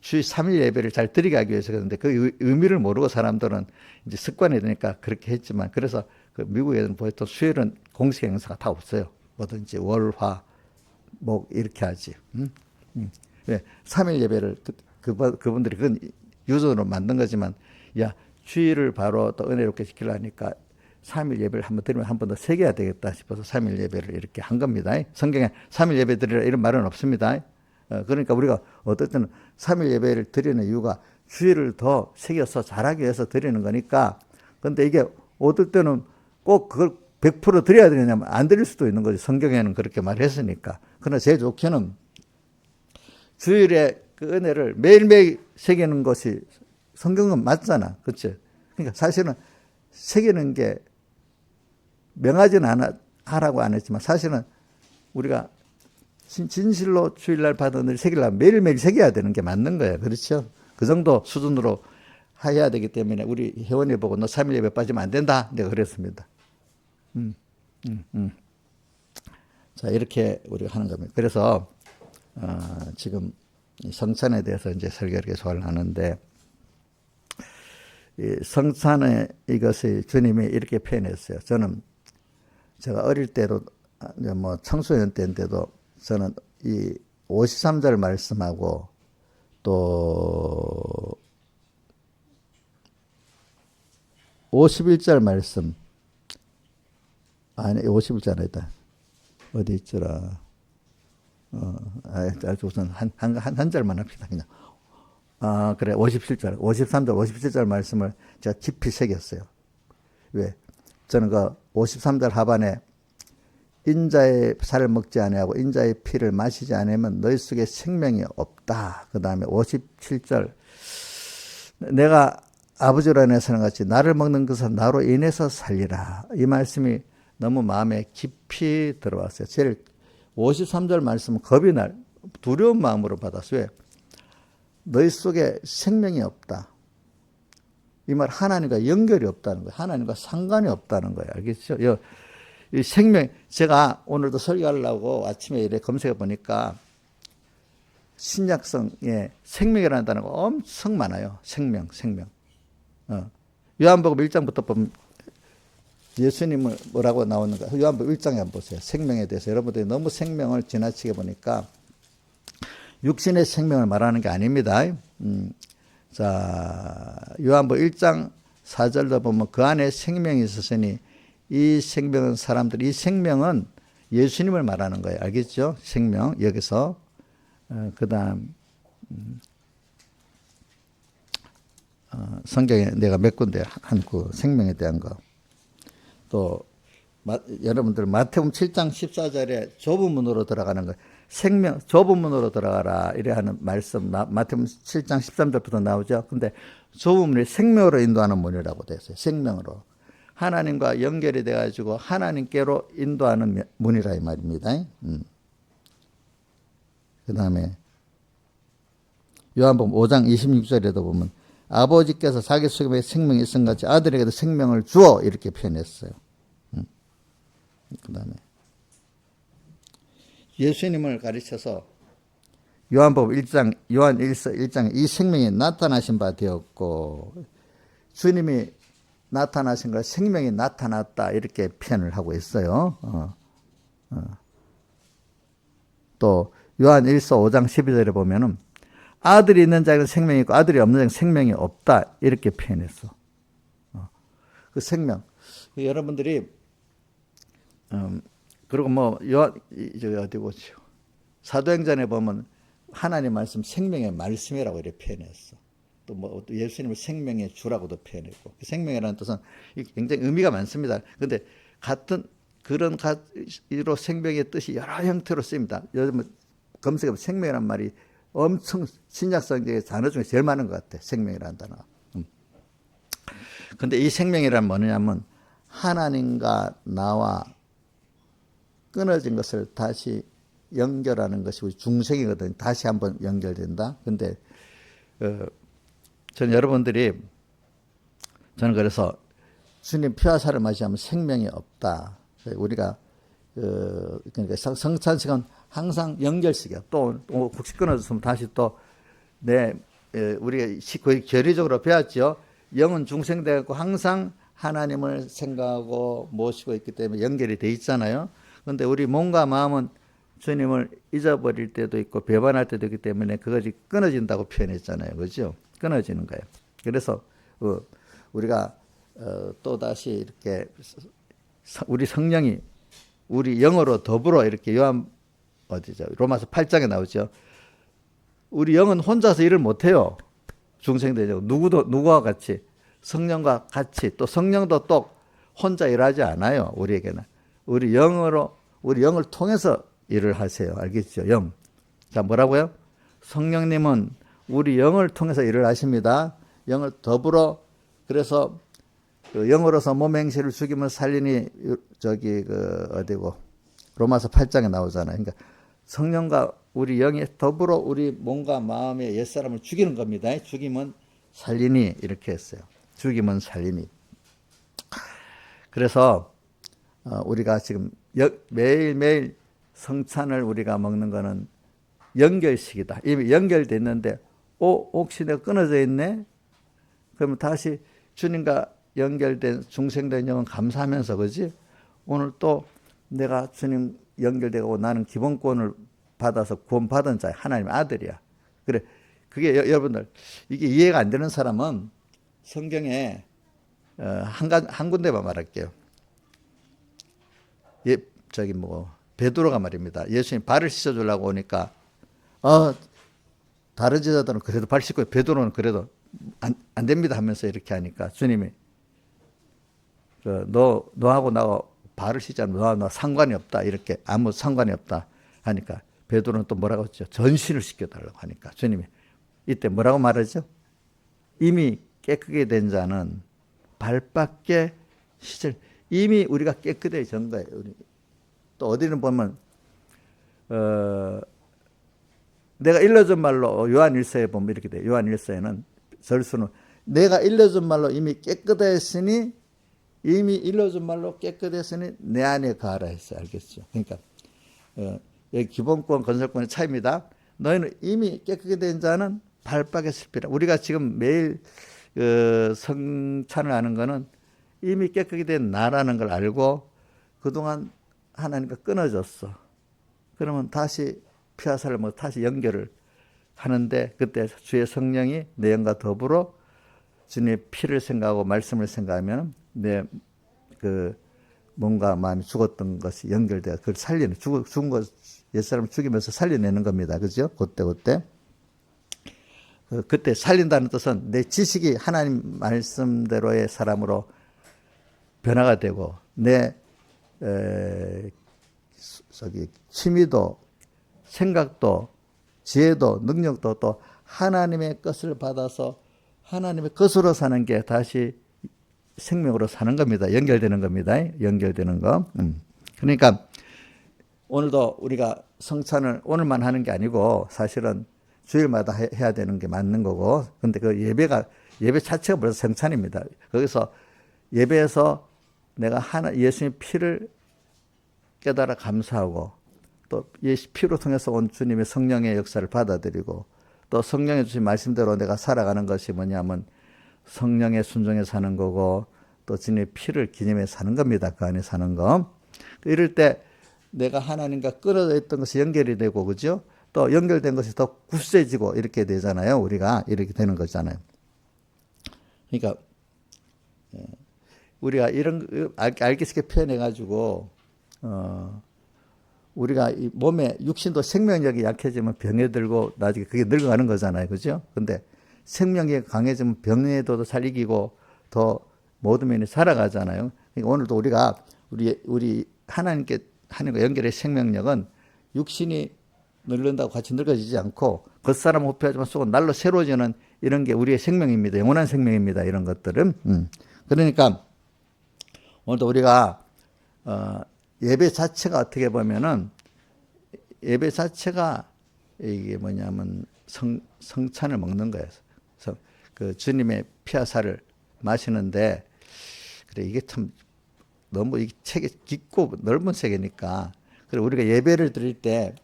주 3일 예배를 잘 드리게 하기 위해서 그런데 그 의미를 모르고 사람들은 이제 습관이 되니까 그렇게 했지만 그래서 그 미국에는 보통 수요일은 공식 행사가 다 없어요. 뭐든지 월, 화, 목 이렇게 하지. 왜 3일 예배를 그분들이 그건 유전으로 만든 거지만 야 주일을 바로 또 은혜롭게 지키려니까 3일 예배를 한번 드리면 한 번 더 새겨야 되겠다 싶어서 3일 예배를 이렇게 한 겁니다. 성경에 3일 예배 드리라 이런 말은 없습니다. 그러니까 우리가 어떨 때는 3일 예배를 드리는 이유가 주일을 더 새겨서 잘하기 위해서 드리는 거니까. 근데 이게 어떨 때는 꼭 그걸 100% 드려야 되냐면 안 드릴 수도 있는 거지. 성경에는 그렇게 말했으니까. 그러나 제일 좋게는 주일에 그 은혜를 매일매일 새기는 것이 성경은 맞잖아. 그렇지? 그러니까 사실은 새기는 게 명하지는 하라고 안 했지만 사실은 우리가 진실로 주일날 받은 은혜를 새기려면 매일매일 새겨야 되는 게 맞는 거예요. 그렇죠? 그 정도 수준으로 해야 되기 때문에 우리 회원이 보고 너 3일 예배 빠지면 안 된다. 내가 그랬습니다. 자, 이렇게 우리가 하는 겁니다. 그래서 지금 이 성찬에 대해서 이제 설교를 계속 하는데, 이 성찬의 이것을 주님이 이렇게 표현했어요. 제가 어릴 때도, 뭐 청소년 때인데도 저는 이 53절 말씀하고 또 51절 말씀, 아니 51절 아니다. 어디 있더라. 우선 한 절만 합시다. 그냥. 그래. 57절, 53절, 57절 말씀을 제가 깊이 새겼어요. 왜? 저는 그 53절 하반에 인자의 살을 먹지 아니하고 인자의 피를 마시지 않으면 너희 속에 생명이 없다. 그 다음에 57절, 내가 아버지로 인해 사는 같이 나를 먹는 것은 나로 인해서 살리라. 이 말씀이 너무 마음에 깊이 들어왔어요. 제일 53절 말씀은 겁이 두려운 마음으로 받았어요. 왜? 너희 속에 생명이 없다. 이 말 하나님과 연결이 없다는 거예요. 하나님과 상관이 없다는 거예요. 알겠죠? 이 생명, 제가 오늘도 설교하려고 아침에 이래 검색해 보니까 신약성에 생명이라는 단어가 엄청 많아요. 생명. 요한복음 1장부터 보면 예수님은 뭐라고 나오는가? 요한복음 1장에 한번 보세요. 생명에 대해서 여러분들이 너무 생명을 지나치게 보니까 육신의 생명을 말하는 게 아닙니다. 자, 요한복음 1장 4절도 보면 그 안에 생명이 있었으니 이 생명은 예수님을 말하는 거예요. 알겠죠? 생명. 여기서 그 다음 성경에 내가 몇 군데 한 그 생명에 대한 거. 또 여러분들 마태복음 7장 14절에 좁은 문으로 들어가는 거. 생명 좁은 문으로 들어가라 이래 하는 말씀 마태복음 7장 13절부터 나오죠. 근데 좁은 문이 생명으로 인도하는 문이라고 되어 있어요. 생명으로. 하나님과 연결이 돼 가지고 하나님께로 인도하는 문이라 이 말입니다. 그다음에 요한복음 5장 26절에도 보면 아버지께서 자기 속에 생명이 있은 같이 아들에게도 생명을 주어 이렇게 표현했어요. 그다음에 예수님을 가르쳐서 요한 1서 1장에 이 생명이 나타나신 바 되었고 주님이 나타나신 걸 생명이 나타났다 이렇게 표현을 하고 있어요. 또 요한 1서 5장 12절에 보면은 아들이 있는 자에게는 생명이 있고 아들이 없는 자에게는 생명이 없다 이렇게 표현했어. 그 생명. 여러분들이 그리고 뭐 어디고 사도행전에 보면 하나님 말씀 생명의 말씀이라고 이렇게 표현했어. 또 뭐 예수님을 생명의 주라고도 표현했고 생명이라는 뜻은 굉장히 의미가 많습니다. 그런데 같은 그런 가지로 생명의 뜻이 여러 형태로 쓰입니다. 여러분 검색해보면 생명이란 말이 엄청 신약성경의 단어 중에 제일 많은 것 같아. 생명이라는 단어. 근데 이 생명이란 뭐냐면 하나님과 나와 끊어진 것을 다시 연결하는 것이 우리 중생이거든요. 다시 한번 연결된다. 근데 저는 그래서 주님 피와 살을 마시면 생명이 없다. 우리가 그러니까 성찬 시간 항상 연결시켜. 또 혹시 끊어졌으면 다시 또 우리가 거의 결의적으로 배웠죠. 영은 중생되고 항상 하나님을 생각하고 모시고 있기 때문에 연결이 돼 있잖아요. 그런데 우리 몸과 마음은 주님을 잊어버릴 때도 있고 배반할 때도 있기 때문에 그것이 끊어진다고 표현했잖아요. 그렇죠? 끊어지는 거예요. 그래서 우리가 또다시 이렇게 우리 성령이 우리 영으로 더불어 이렇게 로마서 8장에 나오죠. 우리 영은 혼자서 일을 못해요. 중생되죠. 누구와 같이 성령과 같이 또 성령도 또 혼자 일하지 않아요. 우리에게는 우리 영을 통해서 일을 하세요. 알겠죠? 영. 자, 뭐라고요? 성령님은 우리 영을 통해서 일을 하십니다. 영을 더불어 그래서 그 영으로서 몸의 행실을 죽이면 살리니 로마서 8장에 나오잖아요. 그러니까 성령과 우리 영이 더불어 우리 몸과 마음의 옛사람을 죽이는 겁니다. 죽이면 살리니 이렇게 했어요. 죽이면 살리니. 그래서 우리가 지금 매일매일 성찬을 우리가 먹는 거는 연결식이다. 이미 연결됐는데 혹시 내가 끊어져 있네? 그러면 다시 주님과 연결된 중생된 영은 감사하면서 그지? 오늘 또 내가 주님 연결되고 나는 기본권을 받아서 구원받은 자야. 하나님의 아들이야. 그래. 그게 여러분들 이게 이해가 안 되는 사람은 성경에 한 군데만 말할게요. 베드로가 말입니다. 예수님 발을 씻어주려고 오니까 다른 제자들은 그래도 발 씻고 베드로는 그래도 안 됩니다 하면서 이렇게 하니까 주님이 너하고 나하고 발을 씻자면 너하고 나 상관이 없다 이렇게 아무 상관이 없다 하니까 베드로는 또 뭐라고 했죠? 전신을 씻겨달라고 하니까 주님이 이때 뭐라고 말하죠? 이미 깨끗게 된 자는 발밖에 이미 우리가 깨끗해진 거예요. 또 어디는 보면 내가 일러준 말로 요한일서에 보면 이렇게 돼요. 요한일서에는 절수는 내가 일러준 말로 이미 깨끗했으니 이미 일러준 말로 깨끗했으니 내 안에 거하라 했어요. 알겠죠? 그러니까 여기 기본권 건설권의 차이입니다. 너희는 이미 깨끗게 된 자는 발밖에 슬피라. 우리가 지금 매일 성찬을 하는 거는 이미 깨끗게 된 나라는 걸 알고 그동안 하나님과 끊어졌어. 그러면 다시 피하살을 뭐 다시 연결을 하는데 그때 주의 성령이 내 영과 더불어 주님의 피를 생각하고 말씀을 생각하면 내 뭔가 마음이 죽었던 것이 연결되어 그걸 살리는 죽은 것 옛사람을 죽이면서 살려내는 겁니다. 그죠? 그때 그때 살린다는 뜻은 내 지식이 하나님 말씀대로의 사람으로 변화가 되고 내 취미도 생각도 지혜도 능력도 또 하나님의 것을 받아서 하나님의 것으로 사는 게 다시 생명으로 사는 겁니다. 연결되는 겁니다. 연결되는 거. 그러니까 오늘도 우리가 성찬을 오늘만 하는 게 아니고 사실은 주일마다 해야 되는 게 맞는 거고 근데 그 예배 자체가 벌써 성찬입니다. 거기서 예배에서 내가 예수님의 피를 깨달아 감사하고 또 예수 피로 통해서 온 주님의 성령의 역사를 받아들이고 또 성령의 주신 말씀대로 내가 살아가는 것이 뭐냐면 성령의 순종에 사는 거고 또 주님의 피를 기념해 사는 겁니다. 그 안에 사는 거. 이럴 때 내가 하나님과 끊어져 있던 것이 연결이 되고 그죠? 또 연결된 것이 더 굳세지고 이렇게 되잖아요. 우리가 이렇게 되는 거잖아요. 그러니까 우리가 이런 알기 쉽게 표현해 가지고 우리가 이 몸에 육신도 생명력이 약해지면 병에 들고 나중에 그게 늙어가는 거잖아요. 그죠? 근데 생명력이 강해지면 병에도 잘 이기고 더 모든 면이 살아가잖아요. 그러니까 오늘도 우리가 우리 하나님께 하나님과 연결의 생명력은 육신이 늙는다고 같이 늙어지지 않고 겉사람 호피하지만 속은 날로 새로워지는 이런 게 우리의 생명입니다. 영원한 생명입니다. 이런 것들은. 그러니까 오늘도 우리가 예배 자체가 어떻게 보면은 예배 자체가 이게 뭐냐면 성찬을 먹는 거예요. 그 주님의 피와 살을 마시는데 그래 이게 참 너무 이 책이 깊고 넓은 세계니까 그래 우리가 예배를 드릴 때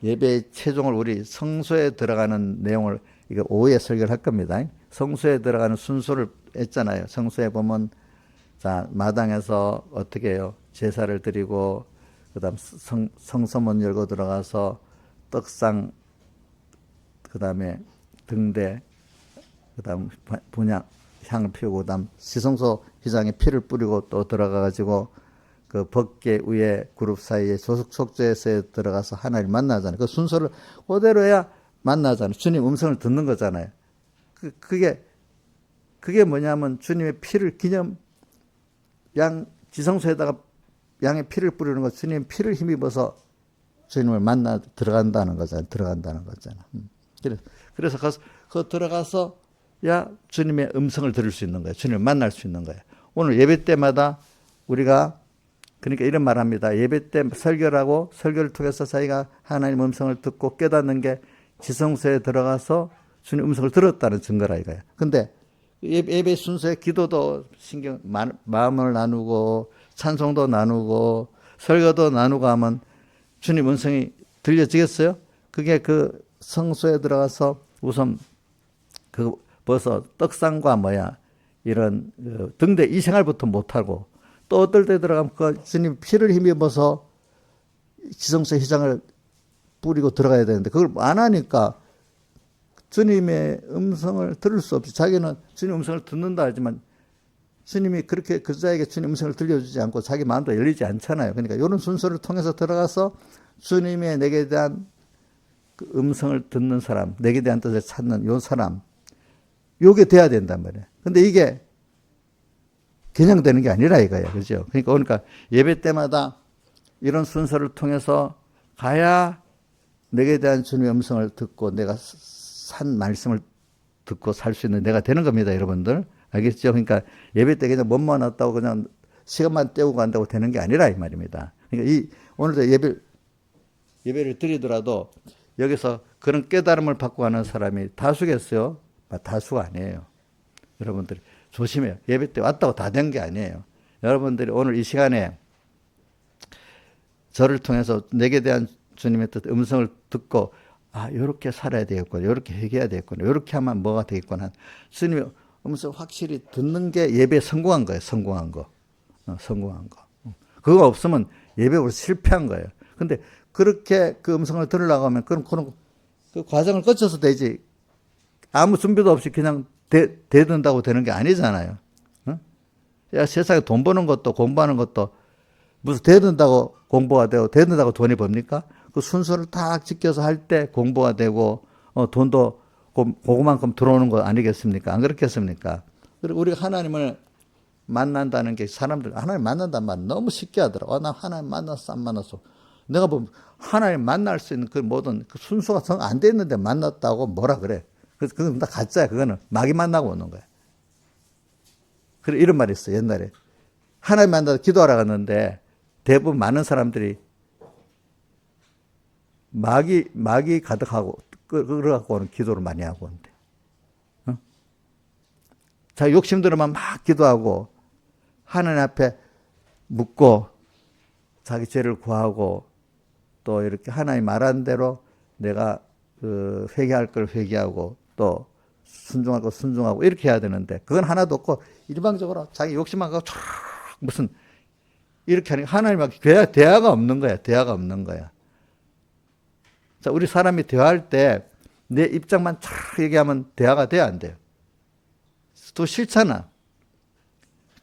예배의 최종을 우리 성소에 들어가는 내용을 이거 오후에 설교를 할 겁니다. 성소에 들어가는 순서를 했잖아요. 성소에 보면 자 마당에서 어떻게 해요? 제사를 드리고 그다음 성소문 열고 들어가서 떡상 그다음에 등대 그다음 분향 향을 피우고 그다음 시성소 휘장에 피를 뿌리고 또 들어가 가지고 그 법궤 위에 그룹 사이에 속죄소에 들어가서 하나님 만나잖아요. 그 순서를 그대로 해야 만나잖아요. 주님 음성을 듣는 거잖아요. 그게 뭐냐면 주님의 피를 기념 지성소에다가 양의 피를 뿌리는 거 주님 피를 힘입어서 주님을 만나 들어간다는 거잖아요. 그래서 그 들어가서 야 주님의 음성을 들을 수 있는 거예요. 주님을 만날 수 있는 거예요. 오늘 예배 때마다 우리가 그러니까 이런 말 합니다. 예배 때 설교를 통해서 자기가 하나님 음성을 듣고 깨닫는 게 지성소에 들어가서 주님 음성을 들었다는 증거라 이거예요. 근데 예배 순서에 기도도 마음을 나누고 찬송도 나누고 설교도 나누고 하면 주님 음성이 들려지겠어요? 그게 그 성소에 들어가서 우선 그 벌써 떡상과 이런 등대 이 생활부터 못하고 또 어떨 때 들어가면 그 주님 피를 힘입어서 지성소 휘장을 뿌리고 들어가야 되는데 그걸 안 하니까 주님의 음성을 들을 수 없이 자기는 주님 음성을 듣는다 하지만 주님이 그렇게 그자에게 주님 음성을 들려주지 않고 자기 마음도 열리지 않잖아요. 그러니까 이런 순서를 통해서 들어가서 주님의 내게 대한 그 음성을 듣는 사람, 내게 대한 뜻을 찾는 요 사람, 요게 돼야 된단 말이에요. 근데 이게 그냥 되는 게 아니라 이거예요. 그죠? 그러니까 예배 때마다 이런 순서를 통해서 가야 내게 대한 주님의 음성을 듣고 내가 산 말씀을 듣고 살 수 있는 내가 되는 겁니다, 여러분들. 알겠죠? 그러니까 예배 때 그냥 몸만 왔다고 그냥 시간만 때우고 간다고 되는 게 아니라 이 말입니다. 그러니까 오늘도 예배를 드리더라도 여기서 그런 깨달음을 받고 가는 사람이 다수겠어요? 다수가 아니에요. 여러분들이 조심해요. 예배 때 왔다고 다 된 게 아니에요. 여러분들이 오늘 이 시간에 저를 통해서 내게 대한 주님의 뜻, 음성을 듣고 요렇게 살아야 되겠구나, 요렇게 회개해야 되겠구나, 요렇게 하면 뭐가 되겠구나. 주님의 음성 확실히 듣는 게 예배에 성공한 거예요. 성공한 거. 그거 없으면 예배로 실패한 거예요. 근데 그렇게 그 음성을 들으려고 하면 그럼 그 과정을 거쳐서 되지. 아무 준비도 없이 그냥 대든다고 되는 게 아니잖아요. 야, 세상에 돈 버는 것도 공부하는 것도 무슨 대든다고 공부가 되고 대든다고 돈이 법니까? 그 순서를 딱 지켜서 할 때 공부가 되고 돈도 그만큼 들어오는 거 아니겠습니까? 안 그렇겠습니까? 그리고 우리가 하나님을 만난다는 게 사람들 하나님 만난다는 말 너무 쉽게 하더라고. 나 하나님 만났어 안 만났어. 내가 보면 하나님 만날 수 있는 그 모든 그 순서가 정 안 돼 있는데 만났다고 뭐라 그래. 그래서 그건 다 가짜야. 그거는 마귀 만나고 오는 거야. 그래 이런 말이 있어 옛날에. 하나님 만나서 기도하러 갔는데 대부분 많은 사람들이 마귀 가득하고 그래갖고 오는 기도를 많이 하고 온대. 자기 욕심들만 막 기도하고 하나님 앞에 묻고 자기 죄를 구하고 또 이렇게 하나님 말한 대로 내가 그 회개할 걸 회개하고 또 순종할 거 순종하고 이렇게 해야 되는데 그건 하나도 없고 일방적으로 자기 욕심만 갖고 촤 무슨 이렇게 하니까 하나님하고 대화가 없는 거야. 대화가 없는 거야. 자, 우리 사람이 대화할 때 내 입장만 촥 얘기하면 대화가 돼야 안 돼요. 또 싫잖아.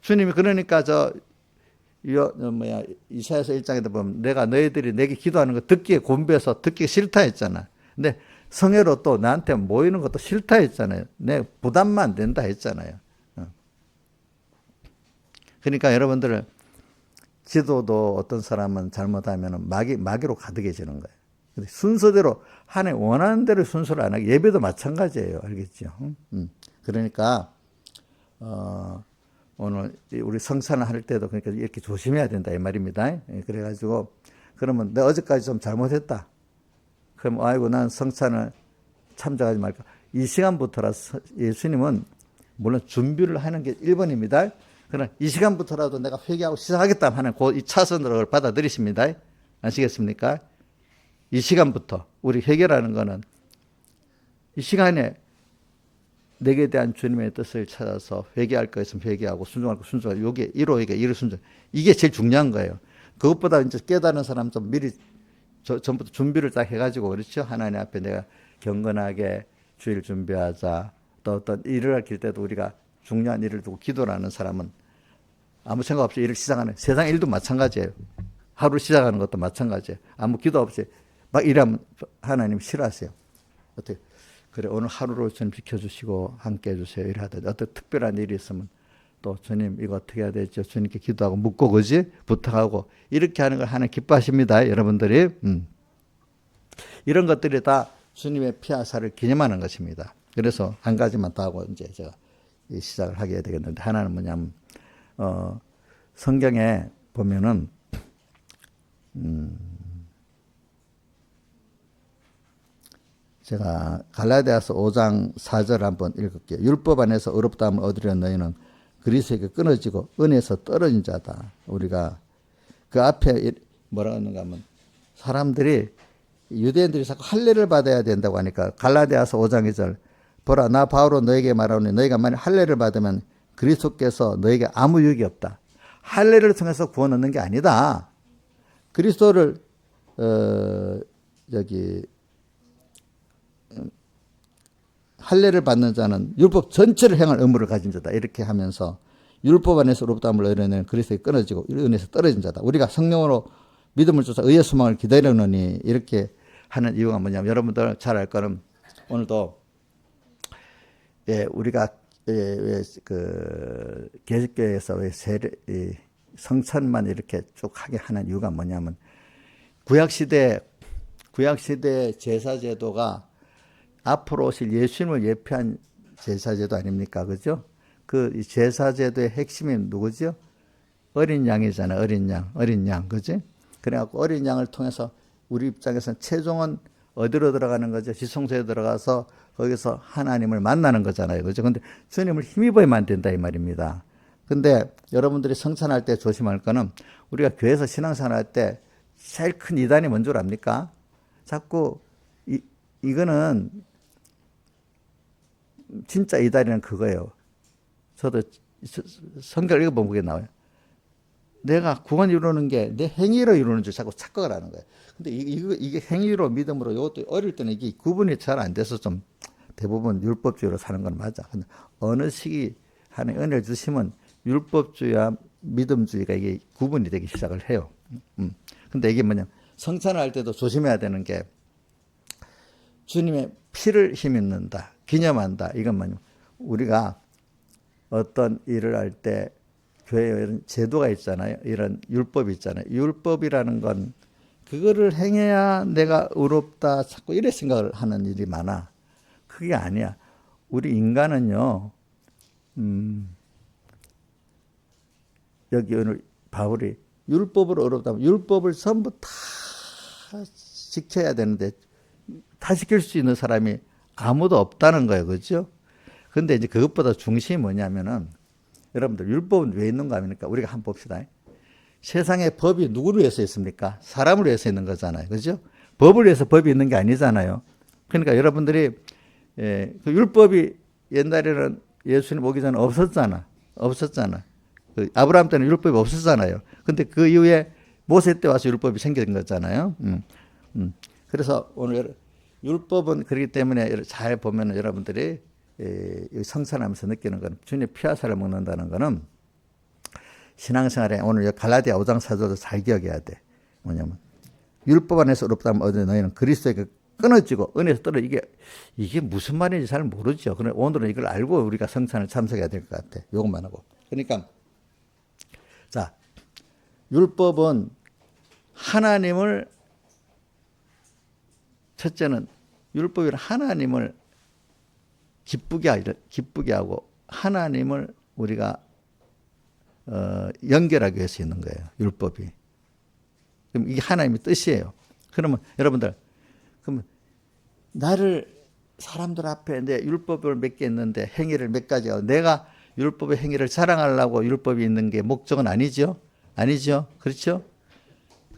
주님이 그러니까 이사야서 1장에도 보면 내가 너희들이 내게 기도하는 거 듣기에 곤비해서 듣기 싫다 했잖아. 근데 성회로 또 나한테 모이는 것도 싫다 했잖아요. 내 부담만 안 된다 했잖아요. 그러니까 여러분들 기도도 어떤 사람은 잘못하면 마귀로 가득해지는 거예요. 근데 순서대로 하나님 원하는 대로 순서를 안 하게 예배도 마찬가지예요. 알겠죠? 그러니까 오늘 우리 성찬을 할 때도 그러니까 이렇게 조심해야 된다 이 말입니다. 그래가지고 그러면 내가 어제까지 좀 잘못했다. 그럼 아이고 난 성찬을 참석하지 말까. 이 시간부터라 예수님은 물론 준비를 하는 게 1번입니다. 그러나 이 시간부터라도 내가 회개하고 시작하겠다 하는 이 차선으로 받아들이십니다. 아시겠습니까? 이 시간부터 우리 회개라는 거는 이 시간에 내게 대한 주님의 뜻을 찾아서 회개할 거 있으면 회개하고 순종할 거 순종하고 요게 1호 순종. 이게 제일 중요한 거예요. 그것보다 이제 깨달은 사람 좀 미리 전부터 준비를 딱 해가지고 그렇죠. 하나님 앞에 내가 경건하게 주일 준비하자. 또 어떤 일을 할 때도 우리가 중요한 일을 두고 기도를 하는 사람은 아무 생각 없이 일을 시작하는 세상 일도 마찬가지예요. 하루 시작하는 것도 마찬가지예요. 아무 기도 없이 막 일하면 하나님 싫어하세요. 어떻게 그래 오늘 하루를 좀 지켜주시고 함께 해주세요. 이러하다 어떤 특별한 일이 있으면 또 주님 이거 어떻게 해야 되죠? 주님께 기도하고 묻고 그지 부탁하고 이렇게 하는 걸 하나님 기뻐하십니다. 여러분들이 이런 것들이 다 주님의 피하사를 기념하는 것입니다. 그래서 한 가지만 더 하고 이제 제가 시작을 하게 되겠는데 하나는 뭐냐면 성경에 보면은 제가 갈라디아서 5장 4절 한번 읽을게요. 율법 안에서 의롭다함을 얻으려 너희는 그리스도에게 끊어지고 은혜에서 떨어진 자다. 우리가 그 앞에 뭐라고 하는가 하면 사람들이 유대인들이 자꾸 할례를 받아야 된다고 하니까 갈라디아서 5장 2절 보라 나 바울은 너에게 말하오니 너희가 만약 할례를 받으면 그리스도께서 너에게 아무 유익이 없다. 할례를 통해서 구원 얻는 게 아니다. 그리스도를 할례를 받는 자는 율법 전체를 행할 의무를 가진 자다. 이렇게 하면서 율법 안에서 의롭다함을 얻어내는 그리스도에 끊어지고 은혜에서 떨어진 자다. 우리가 성령으로 믿음을 쫓아 의의 소망을 기다리느니 이렇게 하는 이유가 뭐냐면 여러분들 잘 알 거는 오늘도 우리가 그 개식교회에서 왜 성천만 이렇게 쭉 하게 하는 이유가 뭐냐면 구약시대 제사제도가 앞으로 오실 예수님을 예표한 제사제도 아닙니까? 그죠? 그 제사제도의 핵심이 누구죠? 어린 양이잖아요. 어린 양. 그지? 그래갖고 어린 양을 통해서 우리 입장에서는 최종은 어디로 들어가는 거죠? 지성소에 들어가서 거기서 하나님을 만나는 거잖아요. 그죠? 근데 주님을 힘입어야만 안 된다 이 말입니다. 근데 여러분들이 성찬할 때 조심할 거는 우리가 교회에서 신앙생활 할 때 제일 큰 이단이 뭔 줄 압니까? 자꾸 이거는 진짜 이단이는 그거예요. 저도 성경 읽어보면 그게 나와요. 내가 구원 이루는 게 내 행위로 이루는 줄 자꾸 착각을 하는 거예요. 근데 이게 행위로 믿음으로 이것도 어릴 때는 이게 구분이 잘 안 돼서 좀 대부분 율법주의로 사는 건 맞아. 근데 어느 시기 하나님 은혜를 주시면 율법주의와 믿음주의가 이게 구분이 되기 시작을 해요. 근데 이게 뭐냐. 성찬을 할 때도 조심해야 되는 게 주님의 피를 힘입는다. 기념한다. 이건 뭐냐면 우리가 어떤 일을 할 때 교회에 이런 제도가 있잖아요. 이런 율법이 있잖아요. 율법이라는 건 그거를 행해야 내가 의롭다 자꾸 이래 생각을 하는 일이 많아. 그게 아니야. 우리 인간은요. 여기 오늘 바울이 율법으로 의롭다면 율법을 전부 다 지켜야 되는데 다 지킬 수 있는 사람이 아무도 없다는 거예요. 그렇죠? 근데 이제 그것보다 중심이 뭐냐면은 여러분들 율법은 왜 있는가 합니까? 우리가 한번 봅시다. 세상에 법이 누구를 위해서 있습니까? 사람을 위해서 있는 거잖아요. 그죠? 법을 위해서 법이 있는 게 아니잖아요. 그러니까 여러분들이 그 율법이 옛날에는 예수님 오기 전에 없었잖아. 그 아브라함 때는 율법이 없었잖아요. 근데 그 이후에 모세 때 와서 율법이 생긴 거잖아요. 그래서 오늘 율법은 그렇기 때문에 잘 보면 여러분들이 성찬하면서 느끼는 건 주님의 피와 살을 먹는다는 거는 신앙생활에 오늘 갈라디아 5장 4절도 잘 기억해야 돼. 뭐냐면 율법 안에서 의롭다면 얻은 너희는 그리스도에게 끊어지고 은혜에서 떨어 이게 무슨 말인지 잘 모르죠. 그런데 오늘은 이걸 알고 우리가 성찬을 참석해야 될 것 같아. 요것만 하고. 그러니까 자 율법은 하나님을 첫째는 율법이 하나님을 기쁘게 하고 하나님을 우리가 연결하기 위해서 있는 거예요. 율법이. 그럼 이게 하나님의 뜻이에요. 그러면 여러분들 그러면 나를 사람들 앞에 내 율법을 몇 개 있는데 행위를 몇 가지 하고 내가 율법의 행위를 자랑하려고 율법이 있는 게 목적은 아니죠. 그렇죠?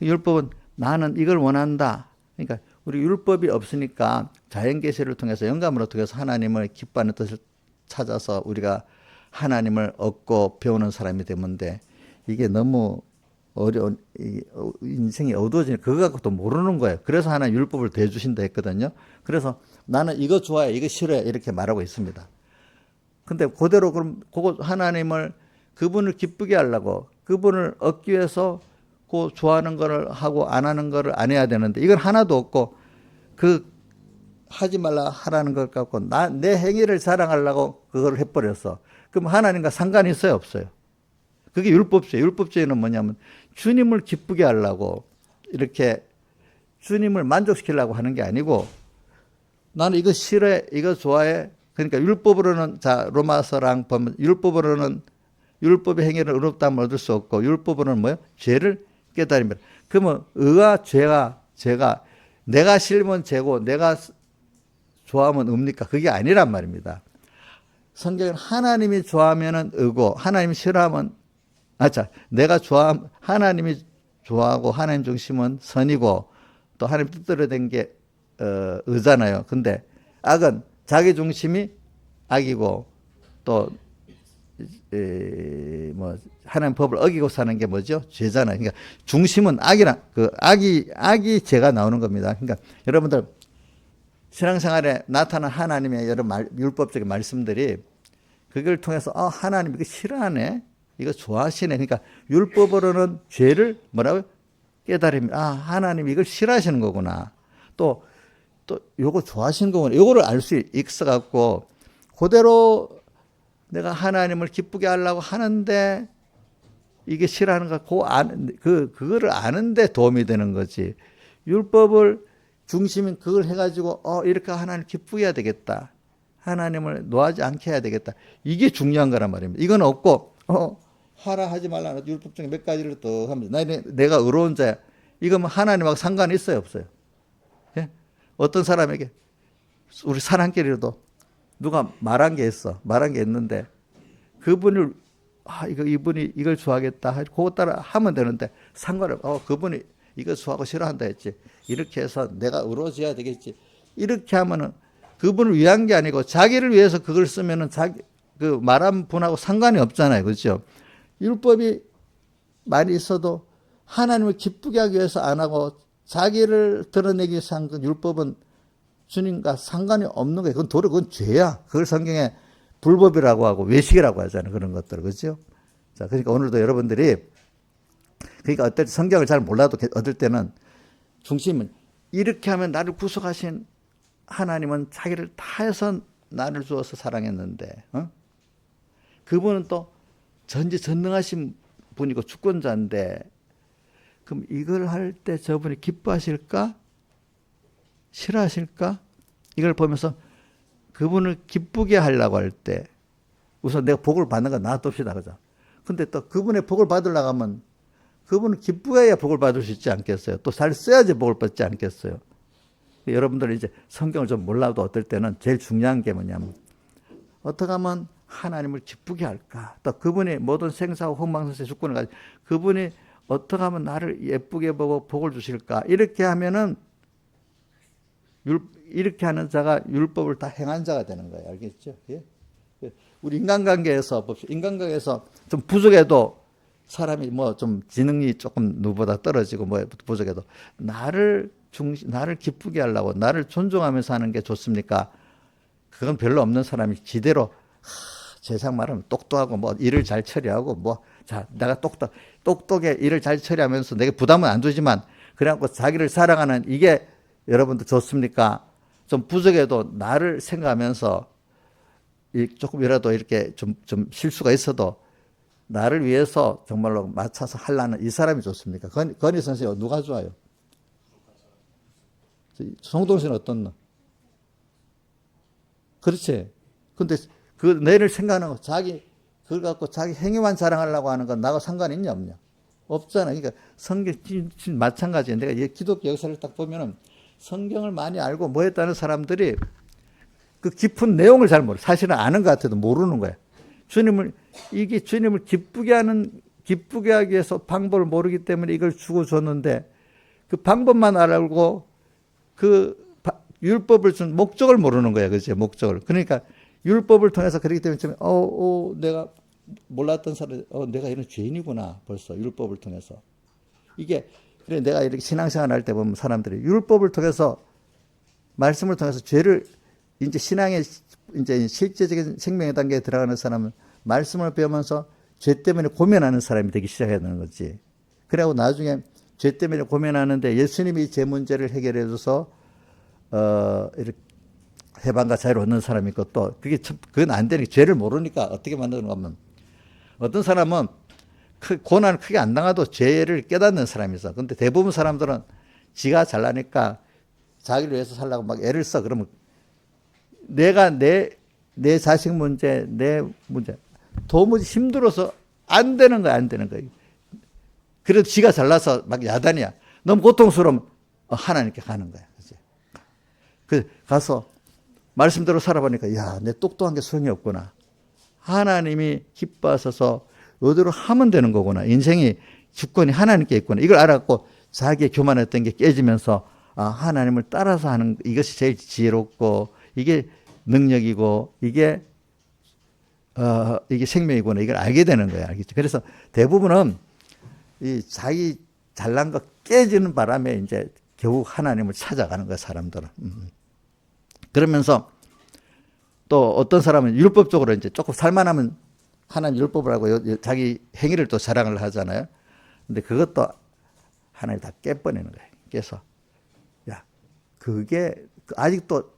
율법은 나는 이걸 원한다. 그러니까 우리 율법이 없으니까 자연계시를 통해서 영감을 통해서 하나님을 기뻐하는 뜻을 찾아서 우리가 하나님을 얻고 배우는 사람이 되는데 이게 너무 어려운 인생이 어두워지니 그거 갖고 또 모르는 거예요. 그래서 하나님 율법을 대주신다 했거든요. 그래서 나는 이거 좋아해, 이거 싫어해 이렇게 말하고 있습니다. 근데 그대로 그럼 그거 하나님을 그분을 기쁘게 하려고 그분을 얻기 위해서 그 좋아하는 거를 하고 안 하는 거를 안 해야 되는데 이건 하나도 없고 그 하지 말라 하라는 것 갖고 내 행위를 자랑하려고 그걸 해버렸어. 그럼 하나님과 상관이 있어요, 없어요? 그게 율법주의. 율법주의는 뭐냐면 주님을 기쁘게 하려고 이렇게 주님을 만족시키려고 하는 게 아니고 나는 이거 싫어해, 이거 좋아해. 그러니까 율법으로는 자 로마서랑 보면 율법으로는 율법의 행위를 의롭다함을 얻을 수 없고 율법으로는 뭐예요? 죄를 깨달으면. 그러면 의와 죄가 내가 싫으면 죄고 내가 좋아하면 의입니까? 그게 아니란 말입니다. 성경은 하나님이 좋아하면은 의고, 하나님이 싫어하면, 하나님이 좋아하고 하나님 중심은 선이고, 또 하나님 뜻대로 된 게, 의잖아요. 근데 악은 자기 중심이 악이고, 또, 하나님 법을 어기고 사는 게 뭐죠? 죄잖아요. 그러니까 중심은 악이 죄가 나오는 겁니다. 그러니까 여러분들, 신앙생활에 나타난 하나님의 여러 율법적인 말씀들이 그걸 통해서 하나님 이거 싫어하네, 이거 좋아하시네. 그러니까 율법으로는 죄를 뭐라고요? 깨달으면 하나님 이걸 싫어하시는 거구나. 또 요거 좋아하시는 거구나. 요거를 알 수 있어 갖고 그대로 내가 하나님을 기쁘게 하려고 하는데 이게 싫어하는 거 그거를 아는데 도움이 되는 거지. 율법을 중심인 그걸 해가지고 이렇게 하나님 기쁘게 해야 되겠다, 하나님을 노하지 않게 해야 되겠다, 이게 중요한 거란 말입니다. 이건 없고 하라 하지 말라는 율법 중에 몇 가지를 또 하면서 내가 의로운 자야, 이거면 하나님하고 상관이 있어요, 없어요? 예? 어떤 사람에게 우리 사람끼리도 누가 말한 게 있는데 그분을 이분이 이걸 좋아하겠다, 그거 따라 하면 되는데 그분이 이거 좋아하고 싫어한다 했지, 이렇게 해서 내가 의로워져야 되겠지, 이렇게 하면은 그분을 위한 게 아니고 자기를 위해서 그걸 쓰면은 그 말한 분하고 상관이 없잖아요, 그렇죠? 율법이 많이 있어도 하나님을 기쁘게 하기 위해서 안 하고 자기를 드러내기 위해서 한 그 율법은 주님과 상관이 없는 거예요. 그건 죄야. 그걸 성경에 불법이라고 하고 외식이라고 하잖아요, 그런 것들, 그렇죠? 자, 그러니까 오늘도 여러분들이, 그러니까 어떨 때 성경을 잘 몰라도 어떨 때는 중심은 이렇게 하면 나를 구속하신 하나님은 자기를 다해서 나를 주어서 사랑했는데, 그분은 또 전지전능하신 분이고 주권자인데, 그럼 이걸 할 때 저분이 기뻐하실까? 싫어하실까? 이걸 보면서 그분을 기쁘게 하려고 할 때 우선 내가 복을 받는 건 놔둡시다, 그죠? 근데 또 그분의 복을 받으려고 하면 그분은 기쁘게 해야 복을 받을 수 있지 않겠어요? 또 잘 써야지 복을 받지 않겠어요? 여러분들 이제 성경을 좀 몰라도 어떨 때는 제일 중요한 게 뭐냐면 어떻게 하면 하나님을 기쁘게 할까? 또 그분이 모든 생사와 흥망성쇠 주권을 가지고 그분이 어떻게 하면 나를 예쁘게 보고 복을 주실까? 이렇게 하면은 이렇게 하는 자가 율법을 다 행한 자가 되는 거예요. 알겠죠? 예? 우리 인간관계에서 봅시다. 인간관계에서 좀 부족해도 사람이 좀 지능이 조금 누구보다 떨어지고 부족해도 나를 기쁘게 하려고 나를 존중하면서 하는 게 좋습니까? 그건 별로 없는 사람이 지대로 세상 말하면 똑똑하고 일을 잘 처리하고 내가 똑똑해 일을 잘 처리하면서 내게 부담은 안 주지만 그래갖고 자기를 사랑하는 이게 여러분들 좋습니까? 좀 부족해도 나를 생각하면서 조금이라도 이렇게 좀 실수가 있어도 나를 위해서 정말로 맞춰서 하려는 이 사람이 좋습니까? 건희 선생님 누가 좋아요? 송동 씨는 어떻나? 그렇지. 근데 그 내를 생각하는 거 그걸 갖고 자기 행위만 자랑하려고 하는 건 나하고 상관이 있냐 없냐? 없잖아. 그러니까 성경 마찬가지예요. 내가 기독교 역사를 딱 보면은 성경을 많이 알고 했다는 사람들이 그 깊은 내용을 잘 모르. 사실은 아는 것 같아도 모르는 거야. 주님을 기쁘게 하기 위해서 방법을 모르기 때문에 이걸 주고 줬는데 그 방법만 알고 그 율법을 준 목적을 모르는 거야, 그렇지? 목적을. 그러니까 율법을 통해서 그렇기 때문에 내가 몰랐던 사람, 내가 이런 죄인이구나 벌써 율법을 통해서. 그래 내가 이렇게 신앙생활 할 때 보면 사람들이 율법을 통해서 말씀을 통해서 죄를 이제 신앙의 이제 실제적인 생명의 단계에 들어가는 사람은 말씀을 배우면서 죄 때문에 고민하는 사람이 되기 시작해야 되는 거지. 그리고 나중에 죄 때문에 고민하는데 예수님이 죄 문제를 해결해줘서 이렇게 해방과 자유를 얻는 사람이 있고 또 그건 안 되니까 죄를 모르니까 어떻게 만드는가 하면 어떤 사람은 고난을 크게 안 당해도 죄를 깨닫는 사람이 있어. 근데 대부분 사람들은 지가 잘나니까 자기를 위해서 살려고 막 애를 써. 그러면 내가 내 자식 문제, 내 문제 도무지 힘들어서 안 되는 거야, 안 되는 거야. 그래도 지가 잘나서 막 야단이야. 너무 고통스러우면 하나님께 가는 거야. 그치? 가서 말씀대로 살아보니까 내 똑똑한 게 소용이 없구나. 하나님이 기뻐하셔서 의대로 하면 되는 거구나. 인생이 주권이 하나님께 있구나. 이걸 알았고 자기의 교만했던 게 깨지면서 하나님을 따라서 하는 이것이 제일 지혜롭고 이게 능력이고 이게 생명이구나. 이걸 알게 되는 거야. 알겠죠? 그래서 대부분은 이 자기 잘난 거 깨지는 바람에 이제 결국 하나님을 찾아가는 거야, 사람들은. 그러면서 또 어떤 사람은 율법적으로 이제 조금 살만하면 하나님 율법을 하고 자기 행위를 또 자랑을 하잖아요. 근데 그것도 하나님 다 깨버리는 거예요. 그래서 야, 그게 아직도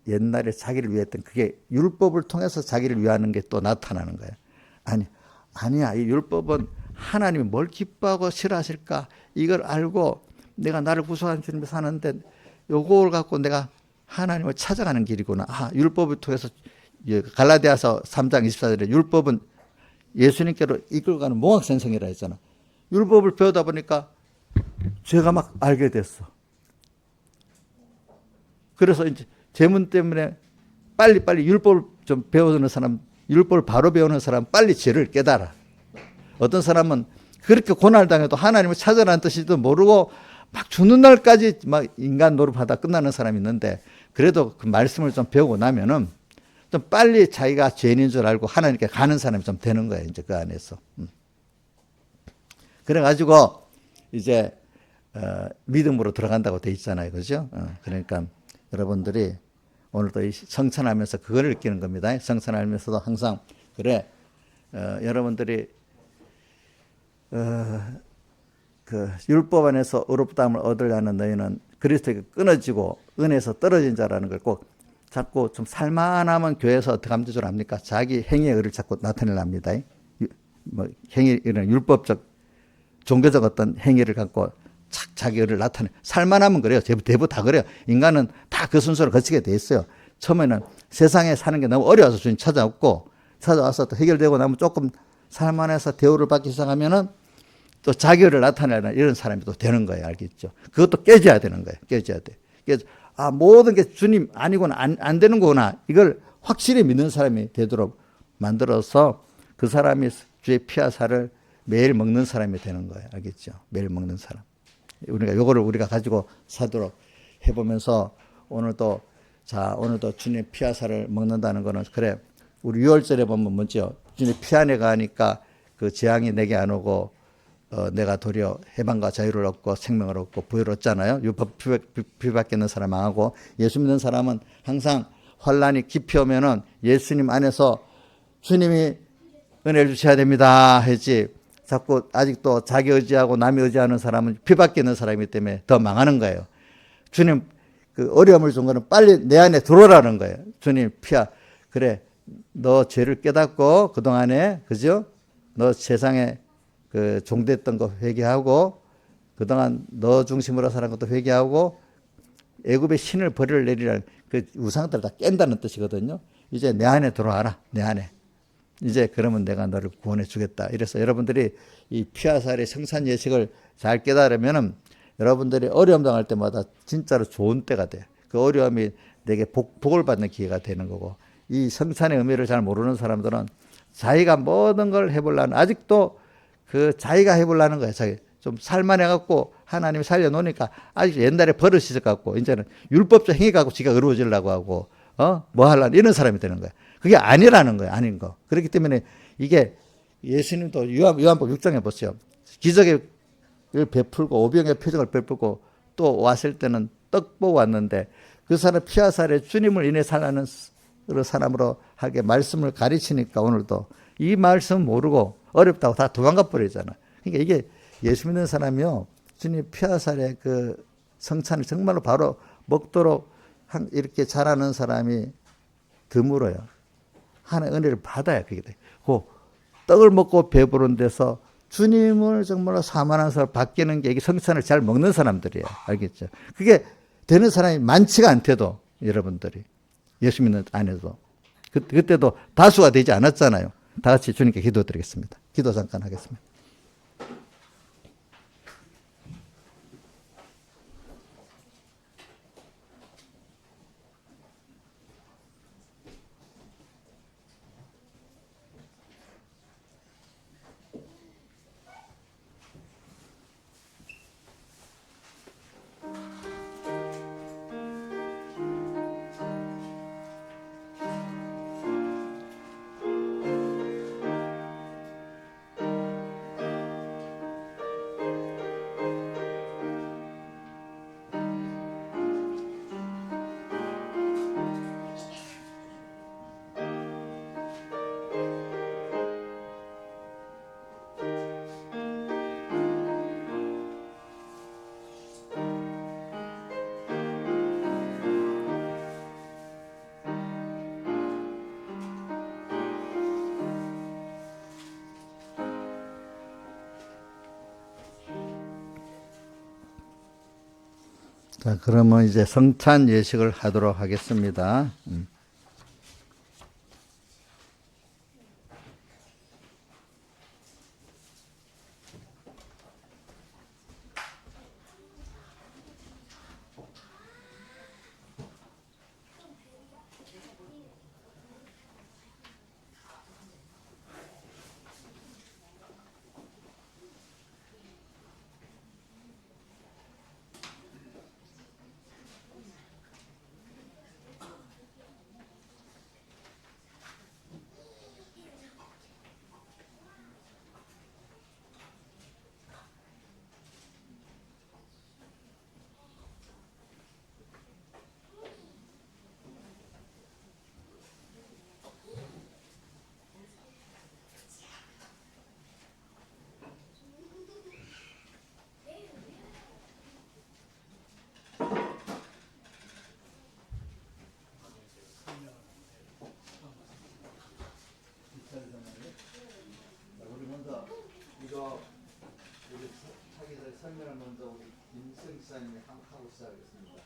옛날에 자기를 위했던 그게 율법을 통해서 자기를 위하는 게 또 나타나는 거예요. 아니야. 이 율법은 하나님이 뭘 기뻐하고 싫어하실까? 이걸 알고 내가 나를 구속한 주님이 사는데 요걸 갖고 내가 하나님을 찾아가는 길이구나. 율법을 통해서 갈라디아서 3장 24절에 율법은 예수님께로 이끌어가는 몽학생성이라 했잖아. 율법을 배우다 보니까 죄가 막 알게 됐어. 그래서 이제 재문 때문에 빨리 율법을 좀 배우는 사람, 율법을 바로 배우는 사람 빨리 죄를 깨달아. 어떤 사람은 그렇게 고난당해도 하나님을 찾아라는 뜻인지도 모르고 막 죽는 날까지 막 인간 노릇하다 끝나는 사람이 있는데 그래도 그 말씀을 좀 배우고 나면은 좀 빨리 자기가 죄인인 줄 알고 하나님께 가는 사람이 좀 되는 거예요. 이제 그 안에서. 그래가지고 이제 믿음으로 들어간다고 돼 있잖아요. 그죠? 그러니까 여러분들이 오늘도 성찬하면서 그걸 느끼는 겁니다. 성찬하면서도 항상 그래 여러분들이 그 율법 안에서 의롭다함을 얻으려는 너희는 그리스도에게 끊어지고 은혜에서 떨어진 자라는 걸 꼭 자꾸 좀 살만하면 교회에서 어떻게 하면 줄 압니까? 자기 행위의 의를 자꾸 나타내랍니다. 뭐 행위 이런 율법적 종교적 어떤 행위를 갖고 자기 의를 나타내. 살만하면 그래요. 대부분 다 그래요. 인간은 다 그 순서를 거치게 돼 있어요. 처음에는 세상에 사는 게 너무 어려워서 주님 찾아와서 또 해결되고 나면 조금 살만해서 대우를 받기 시작하면은 또 자기 의를 나타내는 이런 사람이 또 되는 거예요. 알겠죠? 그것도 깨져야 되는 거예요. 깨져야 돼. 그래서 모든 게 주님 아니고는 안 되는 거구나. 이걸 확실히 믿는 사람이 되도록 만들어서 그 사람이 주의 피와 살을 매일 먹는 사람이 되는 거예요. 알겠죠? 매일 먹는 사람. 요거를 우리가 가지고 사도록 해보면서 오늘도 주님 피와 살을 먹는다는 거는 그래. 우리 6월절에 보면 뭐죠? 주님 피 안에 가니까 그 재앙이 내게 안 오고 내가 도리어 해방과 자유를 얻고 생명을 얻고 부여를 얻잖아요. 율법 비밖에 있는 사람 망하고 예수 믿는 사람은 항상 환란이 깊이 오면은 예수님 안에서 주님이 은혜를 주셔야 됩니다 했지. 자꾸 아직도 자기 의지하고 남이 의지하는 사람은 피밖에 있는 사람이기 때문에 더 망하는 거예요. 주님 그 어려움을 준 거는 빨리 내 안에 들어오라는 거예요. 주님 피야 그래 너 죄를 깨닫고 그동안에 그죠? 너 세상에 그 종됐던 거 회개하고 그동안 너 중심으로 살은 것도 회개하고 애굽의 신을 벌을 내리라는 그 우상들을 다 깬다는 뜻이거든요. 이제 내 안에 들어와라. 내 안에. 이제 그러면 내가 너를 구원해 주겠다. 이래서 여러분들이 이 피와 살의 성산 예식을 잘 깨달으면은 여러분들이 어려움 당할 때마다 진짜로 좋은 때가 돼. 그 어려움이 내게 복을 받는 기회가 되는 거고 이 성산의 의미를 잘 모르는 사람들은 자기가 모든 걸 해보려는 아직도 그 자기가 해보려는 거예요. 자기 좀 살만해갖고 하나님이 살려놓으니까 아직 옛날에 버릇이 있어갖고 이제는 율법적 행위 갖고 지가 의로워지려고 하고 뭐 하려는 이런 사람이 되는 거예요. 그게 아니라는 거예요. 아닌 거. 그렇기 때문에 이게 예수님도 요한복 6장에 보세요. 기적을 베풀고 오병의 표적을 베풀고 또 왔을 때는 떡 보고 왔는데 그 사람 피와 살에 주님을 인해 살라는 사람으로 하게 말씀을 가르치니까 오늘도 이 말씀 모르고 어렵다고 다 도망가 버리잖아. 그러니까 이게 예수 믿는 사람이요. 주님 피와 살의 그 성찬을 정말로 바로 먹도록 이렇게 잘하는 사람이 드물어요. 하나의 은혜를 받아야 그게 돼. 그 떡을 먹고 배부른 데서 주님을 정말로 사만한 사람 바뀌는 게 이게 성찬을 잘 먹는 사람들이에요. 알겠죠? 그게 되는 사람이 많지가 않대도 여러분들이 예수 믿는 안에도 그때도 다수가 되지 않았잖아요. 다 같이 주님께 기도드리겠습니다. 기도 잠깐 하겠습니다. 자, 그러면 이제 성찬 예식을 하도록 하겠습니다. 우리 먼저 이거 우리 자기들 설명을 먼저 우리 김승 사님이 하고 시작하겠습니다.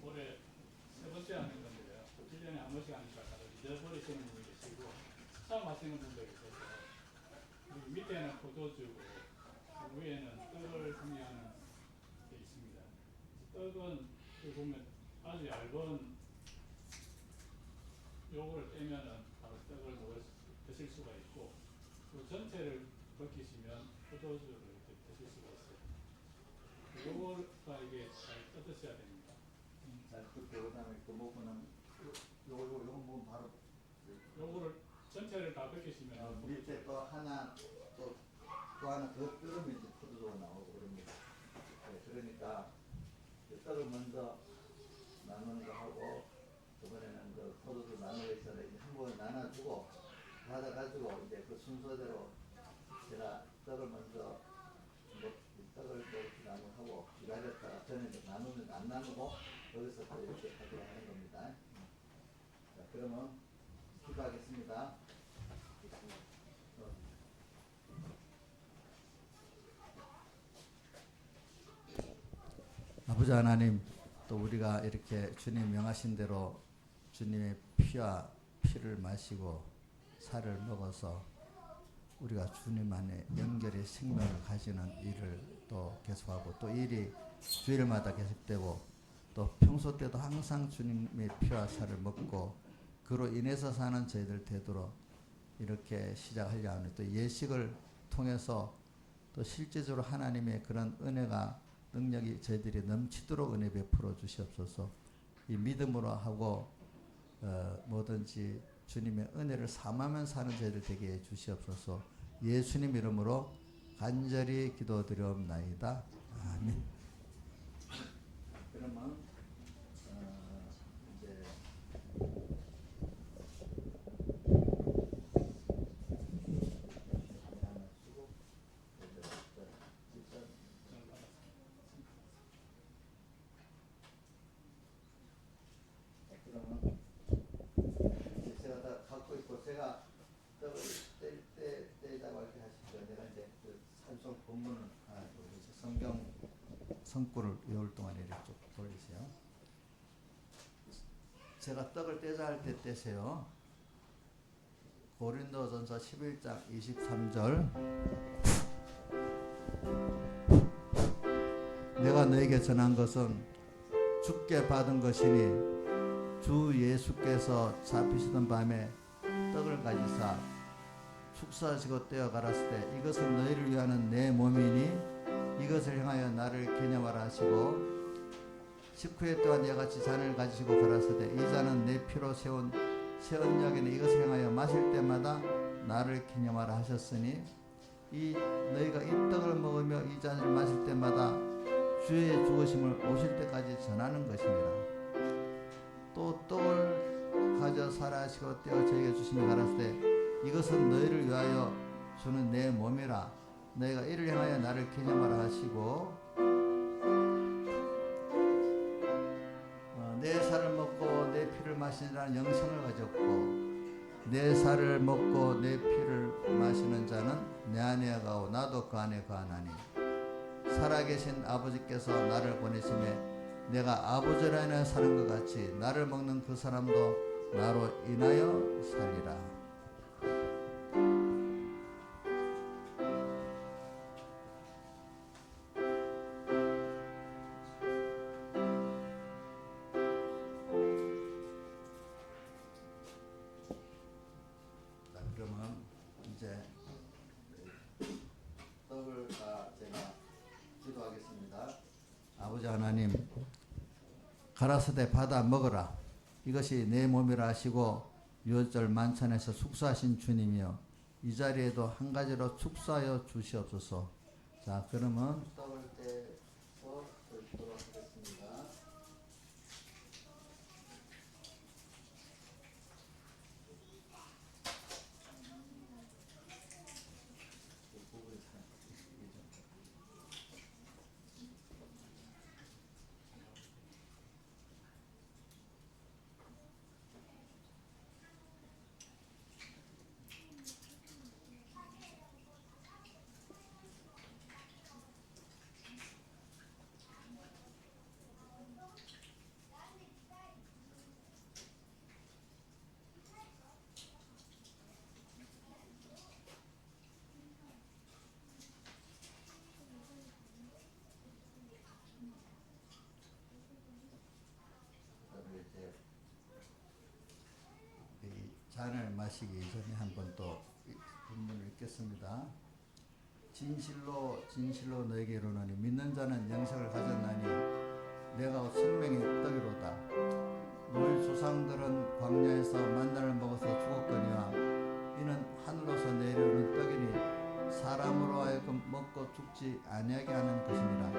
올해 세 번째 하는 건데요. 1년에 한 번씩 하니까 다들 잊어버리시는 분이 계시고 처음 하시는 분도 계셔서 여기 밑에는 포도주고 위에는 떡을 상징하는 게 있습니다. 떡은 여기 보면 아주 얇은 요거를 떼면은 바로 떡을 드실 수가 있고 그 전체를 벗기시면 포도주를 이렇게 드실 수가 있어요. 요거가 이게 잘 뜯으셔야 됩니다. 자, 그다음에 그 먹고는 요거 보면 바로 요거를 전체를 다 벗기시면 밑에 또 하나 또 하나 더 끓으면 이제 포도주가 나오고 그럽니다. 네, 그러니까 그 떡을 먼저 나누는 거 하고 이번에는 그 포도주 나누어 있어서 이제 한번 나눠주고 받아가지고 이제 그 순서대로 제가 떡을 먼저 떡을 이렇게 나누고 기다렸다가 저는 이제 나누면 안 나누고 여기서 또 이렇게 하도록 하는 겁니다. 자, 그러면 기도하겠습니다. 아버지 하나님, 또 우리가 이렇게 주님 명하신 대로 주님의 피와 피를 마시고 살을 먹어서 우리가 주님 안에 연결의 생명을 가지는 일을 또 계속하고 또 일이 주일마다 계속되고 또 평소 때도 항상 주님의 피와 살을 먹고 그로 인해서 사는 저희들 되도록 이렇게 시작하려 하는 또 예식을 통해서 또 실제적으로 하나님의 그런 은혜가 능력이 저희들이 넘치도록 은혜 베풀어 주시옵소서. 이 믿음으로 하고 뭐든지 주님의 은혜를 삼하면 사는 저희들 되게 해 주시옵소서. 예수님 이름으로 간절히 기도드리옵나이다. 아멘. 그러면 이제 그러면 이제 제가 다 갖고 있고 제가 떡을 떼자고 이렇게 하시죠. 내가 이제 그 찬송 본문을 성경 성구를 외울 동안에 이렇게 쭉 돌리세요. 제가 떡을 떼자 할 때 떼세요. 고린도전서 11장 23절. 내가 너에게 전한 것은 주께 받은 것이니 주 예수께서 잡히시던 밤에 떡을 가지사 축사하시고 떼어 가라사대 이것은 너희를 위하는 내 몸이니 이것을 향하여 나를 기념하라 하시고 식후에 또한 이와 같이 잔을 가지시고 가라사대 이 잔은 내 피로 세운 새 언약이니 이것을 향하여 마실 때마다 나를 기념하라 하셨으니 이 너희가 이 떡을 먹으며 이 잔을 마실 때마다 주의 죽으심을 오실 때까지 전하는 것이니라. 또 떡을 가져 살아 하시고 떼어 저에게 주시며 가라사대 이것은 너희를 위하여 주는 내 몸이라. 너희가 이를 향하여 나를 기념하라 하시고 내 살을 먹고 내 피를 마시니라는 영생을 가졌고 내 살을 먹고 내 피를 마시는 자는 내 안에 거하고 나도 그 안에 거하나니 살아계신 아버지께서 나를 보내심에 내가 아버지로 인하여 사는 것 같이 나를 먹는 그 사람도 나로 인하여 살리라. 자, 그러면 이제 떡을 다 제가 기도하겠습니다. 아버지 하나님, 가라사대 받아 먹어라. 이것이 내 몸이라 하시고 유월절 만찬에서 숙사하신 주님이여, 이 자리에도 한 가지로 축사하여 주시옵소서. 자, 그러면 떡을 떼서 드리도록 하겠습니다. 이 잔을 마시기 전에 한 번 또 본문을 읽겠습니다. 진실로 진실로 너에게 이르노니 믿는 자는 영생을 가졌나니 내가 생명의 떡이로다. 너희 조상들은 광야에서 만나를 먹어서 죽었거니와 이는 하늘로서 내려오는 떡이니 사람으로 하여금 먹고 죽지 아니하게 하는 것이니라.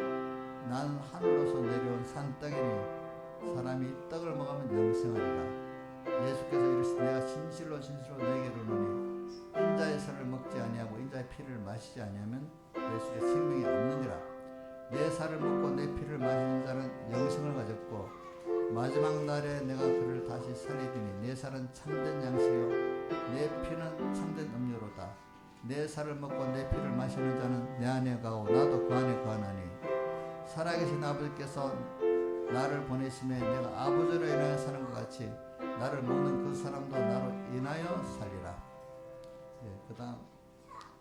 나는 하늘로서 내려온 산떡이니 사람이 이 떡을 먹으면 영생하리라. 예수께서 이르시되 내가 진실로 진실로 너에게 이르노니 인자의 살을 먹지 아니하고 인자의 피를 마시지 아니하면 너희 속에 생명이 없느니라. 내 살을 먹고 내 피를 마시는 자는 영생을 가졌고 마지막 날에 내가 그를 다시 살리리니 내 살은 참된 양식이요 내 피는 참된 음료로다. 내 살을 먹고 내 피를 마시는 자는 내 안에 가고 나도 그 안에 거하나니 살아계신 아버지께서 나를 보내심에 내가 아버지로 인하여 사는 것 같이 나를 먹는 그 사람도 나로 인하여 살리라. 예, 그 다음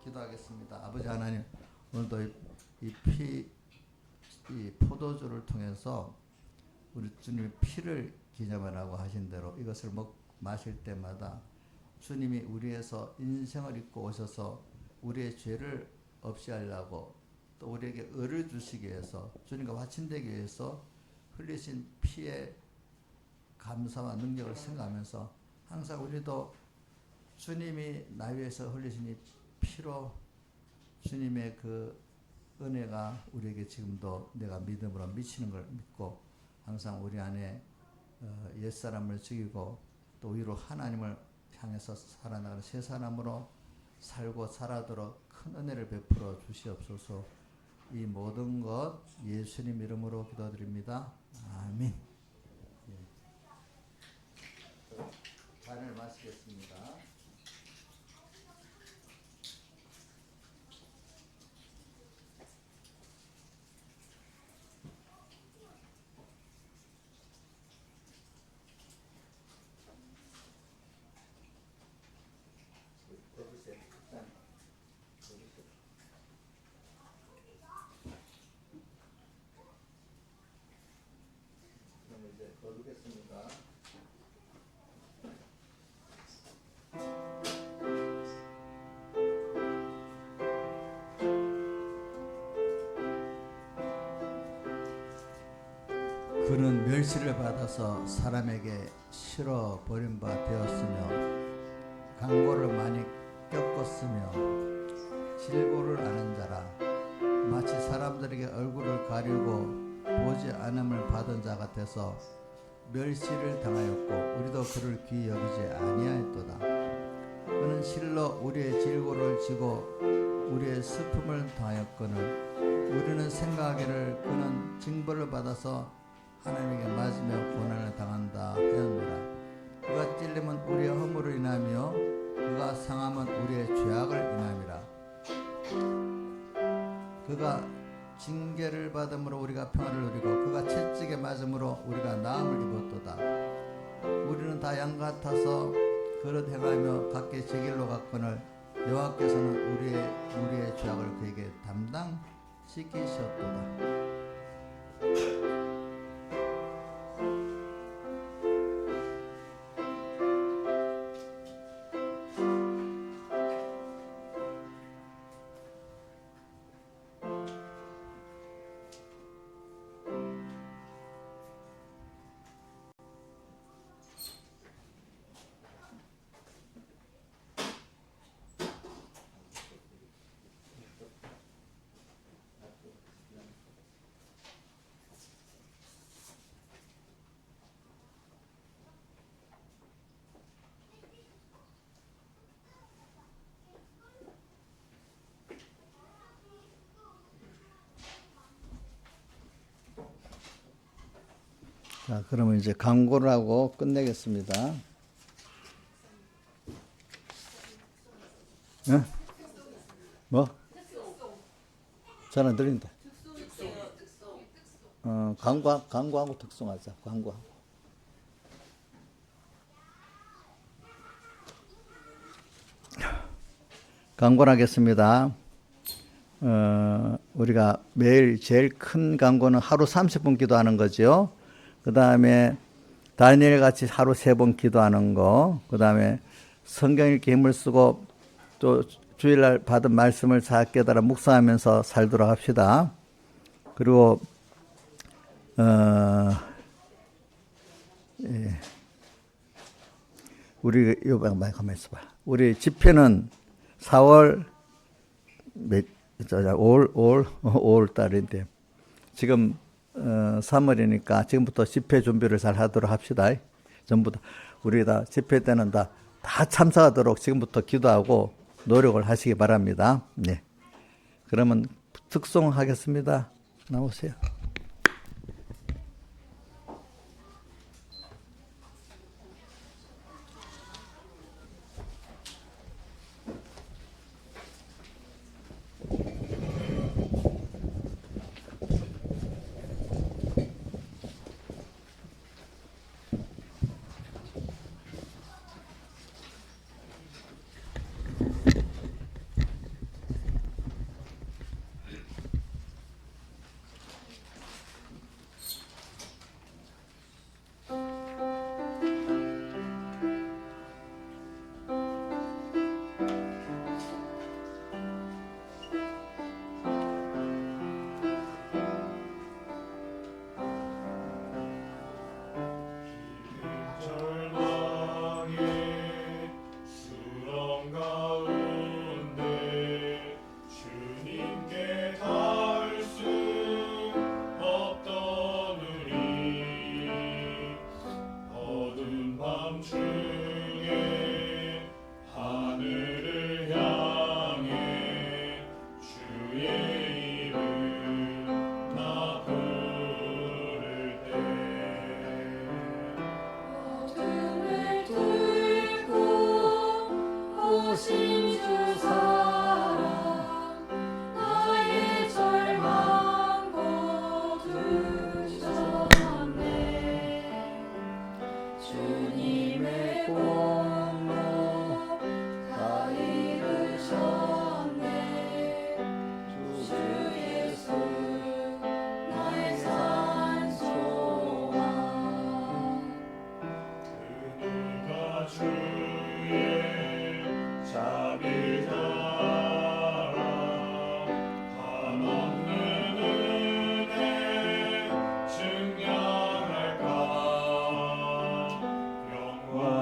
기도하겠습니다. 아버지 하나님, 오늘도 이 포도주를 통해서 우리 주님의 피를 기념하라고 하신 대로 이것을 마실 때마다 주님이 우리에서 인생을 입고 오셔서 우리의 죄를 없이 하려고 또 우리에게 의를 주시기 위해서 주님과 화친되기 위해서 흘리신 피의 감사와 능력을 생각하면서 항상 우리도 주님이 나 위해서 흘리신 이 피로 주님의 그 은혜가 우리에게 지금도 내가 믿음으로 미치는 걸 믿고 항상 우리 안에 옛사람을 죽이고 또 위로 하나님을 향해서 살아나가는 새 사람으로 살고 살아도록 큰 은혜를 베풀어 주시옵소서. 이 모든 것 예수님 이름으로 기도드립니다. 아멘. 잔을 마시겠습니다. 그럼 이제 거두겠습니다. 그는 멸시를 받아서 사람에게 실어 버린 바 되었으며 강고를 많이 겪었으며 질고를 아는 자라. 마치 사람들에게 얼굴을 가리고 보지 않음을 받은 자 같아서 멸시를 당하였고 우리도 그를 귀히 여기지 아니하였도다. 그는 실로 우리의 질고를 지고 우리의 슬픔을 당하였거늘 우리는 생각하기를 그는 징벌을 받아서 하나님에게 맞으며 고난을 당한다 하였노라. 그가 찔림은 우리의 허물을 인하며 징계를 받음으로 우리가 평화를 누리고 그가 채찍에 맞음으로 우리가 나음을 입었도다. 우리는 다 양 같아서 그릇 행하며 각기 제 길로 갔거늘 여호와께서는 우리의 죄악을 그에게 담당시키셨도다. 자, 그러면 이제 광고를 하고 끝내겠습니다. 응? 뭐? 잘 안 들린다. 광고하고 특송하자. 광고하고. 광고를 하겠습니다. 우리가 매일 제일 큰 광고는 하루 30분 기도하는 거죠. 그 다음에 다니엘 같이 하루 3번 기도하는 거, 그 다음에 성경 읽기 힘을 쓰고 또 주일날 받은 말씀을 잘 깨달아 묵상하면서 살도록 합시다. 그리고 우리 이거 많이 가만 있어봐. 우리 집회는 4월 5월 달인데 지금 3월이니까 지금부터 집회 준비를 잘 하도록 합시다. 전부 다 우리 다 집회 때는 다 참석하도록 지금부터 기도하고 노력을 하시기 바랍니다. 네. 그러면 특송하겠습니다. 나오세요.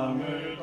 영광을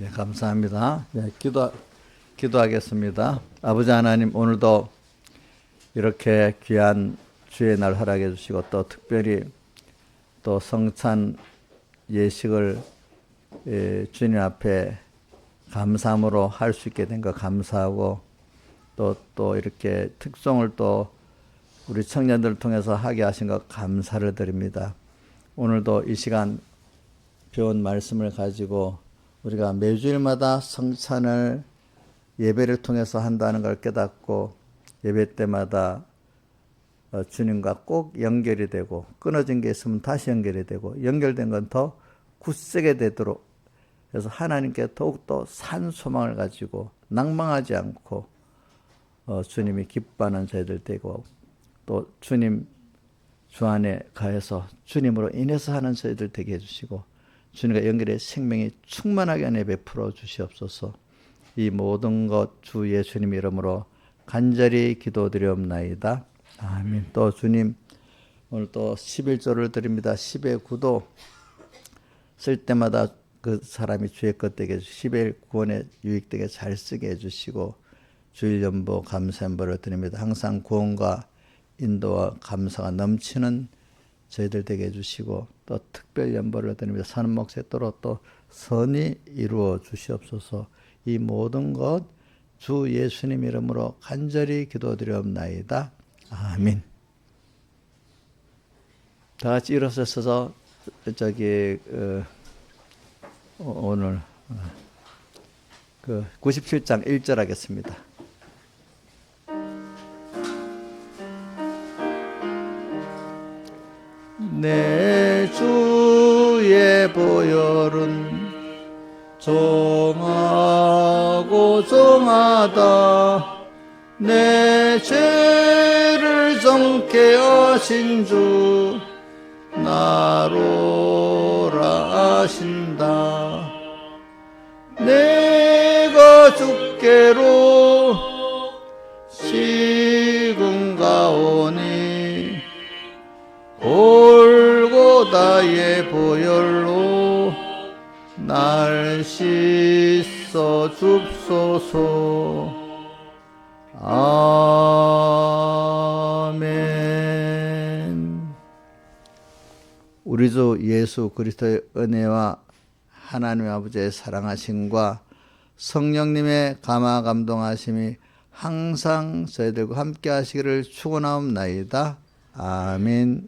예, 감사합니다. 예, 기도하겠습니다. 아버지 하나님, 오늘도 이렇게 귀한 주의 날 허락해 주시고 또 특별히 또 성찬 예식을 주님 앞에 감사함으로 할 수 있게 된 거 감사하고 또 이렇게 특송을 또 우리 청년들을 통해서 하게 하신 것 감사를 드립니다. 오늘도 이 시간 배운 말씀을 가지고 우리가 매주일마다 성찬을 예배를 통해서 한다는 걸 깨닫고 예배 때마다 주님과 꼭 연결이 되고 끊어진 게 있으면 다시 연결이 되고 연결된 건 더 굳세게 되도록 그래서 하나님께 더욱더 산 소망을 가지고 낭망하지 않고 주님이 기뻐하는 저희들 되고 또 주님 주 안에 가해서 주님으로 인해서 하는 저희들 되게 해주시고 주님과 연결의 생명이 충만하게 안에 베풀어 주시옵소서. 이 모든 것 주 예수님 이름으로 간절히 기도드리옵나이다. 아멘. 또 주님 오늘 또 11조를 드립니다. 10의 구도 쓸 때마다 그 사람이 주의 것 되게 해주시고 10의 구원에 유익되게 잘 쓰게 해주시고 주일 연보 감사의 벌을 드립니다. 항상 구원과 인도와 감사가 넘치는 저희들 되게 해주시고 또 특별 연보를 드립니다. 사는 목새도로 또 선이 이루어 주시옵소서. 이 모든 것 주 예수님 이름으로 간절히 기도드리옵나이다. 아멘. 다 같이 일어서서 오늘 97장 1절 하겠습니다. 내 주의 보혈은 정하고 정하다. 내 죄를 정케 하신 주 나로라 하신다. 내가 주께로 지금 가오니 골고다의 보혈로 날 씻어 줍소서. 아멘. 우리 주 예수 그리스도의 은혜와 하나님 아버지의 사랑하심과 성령님의 감화 감동하심이 항상 저희들과 함께 하시기를 축원하옵나이다. 아멘.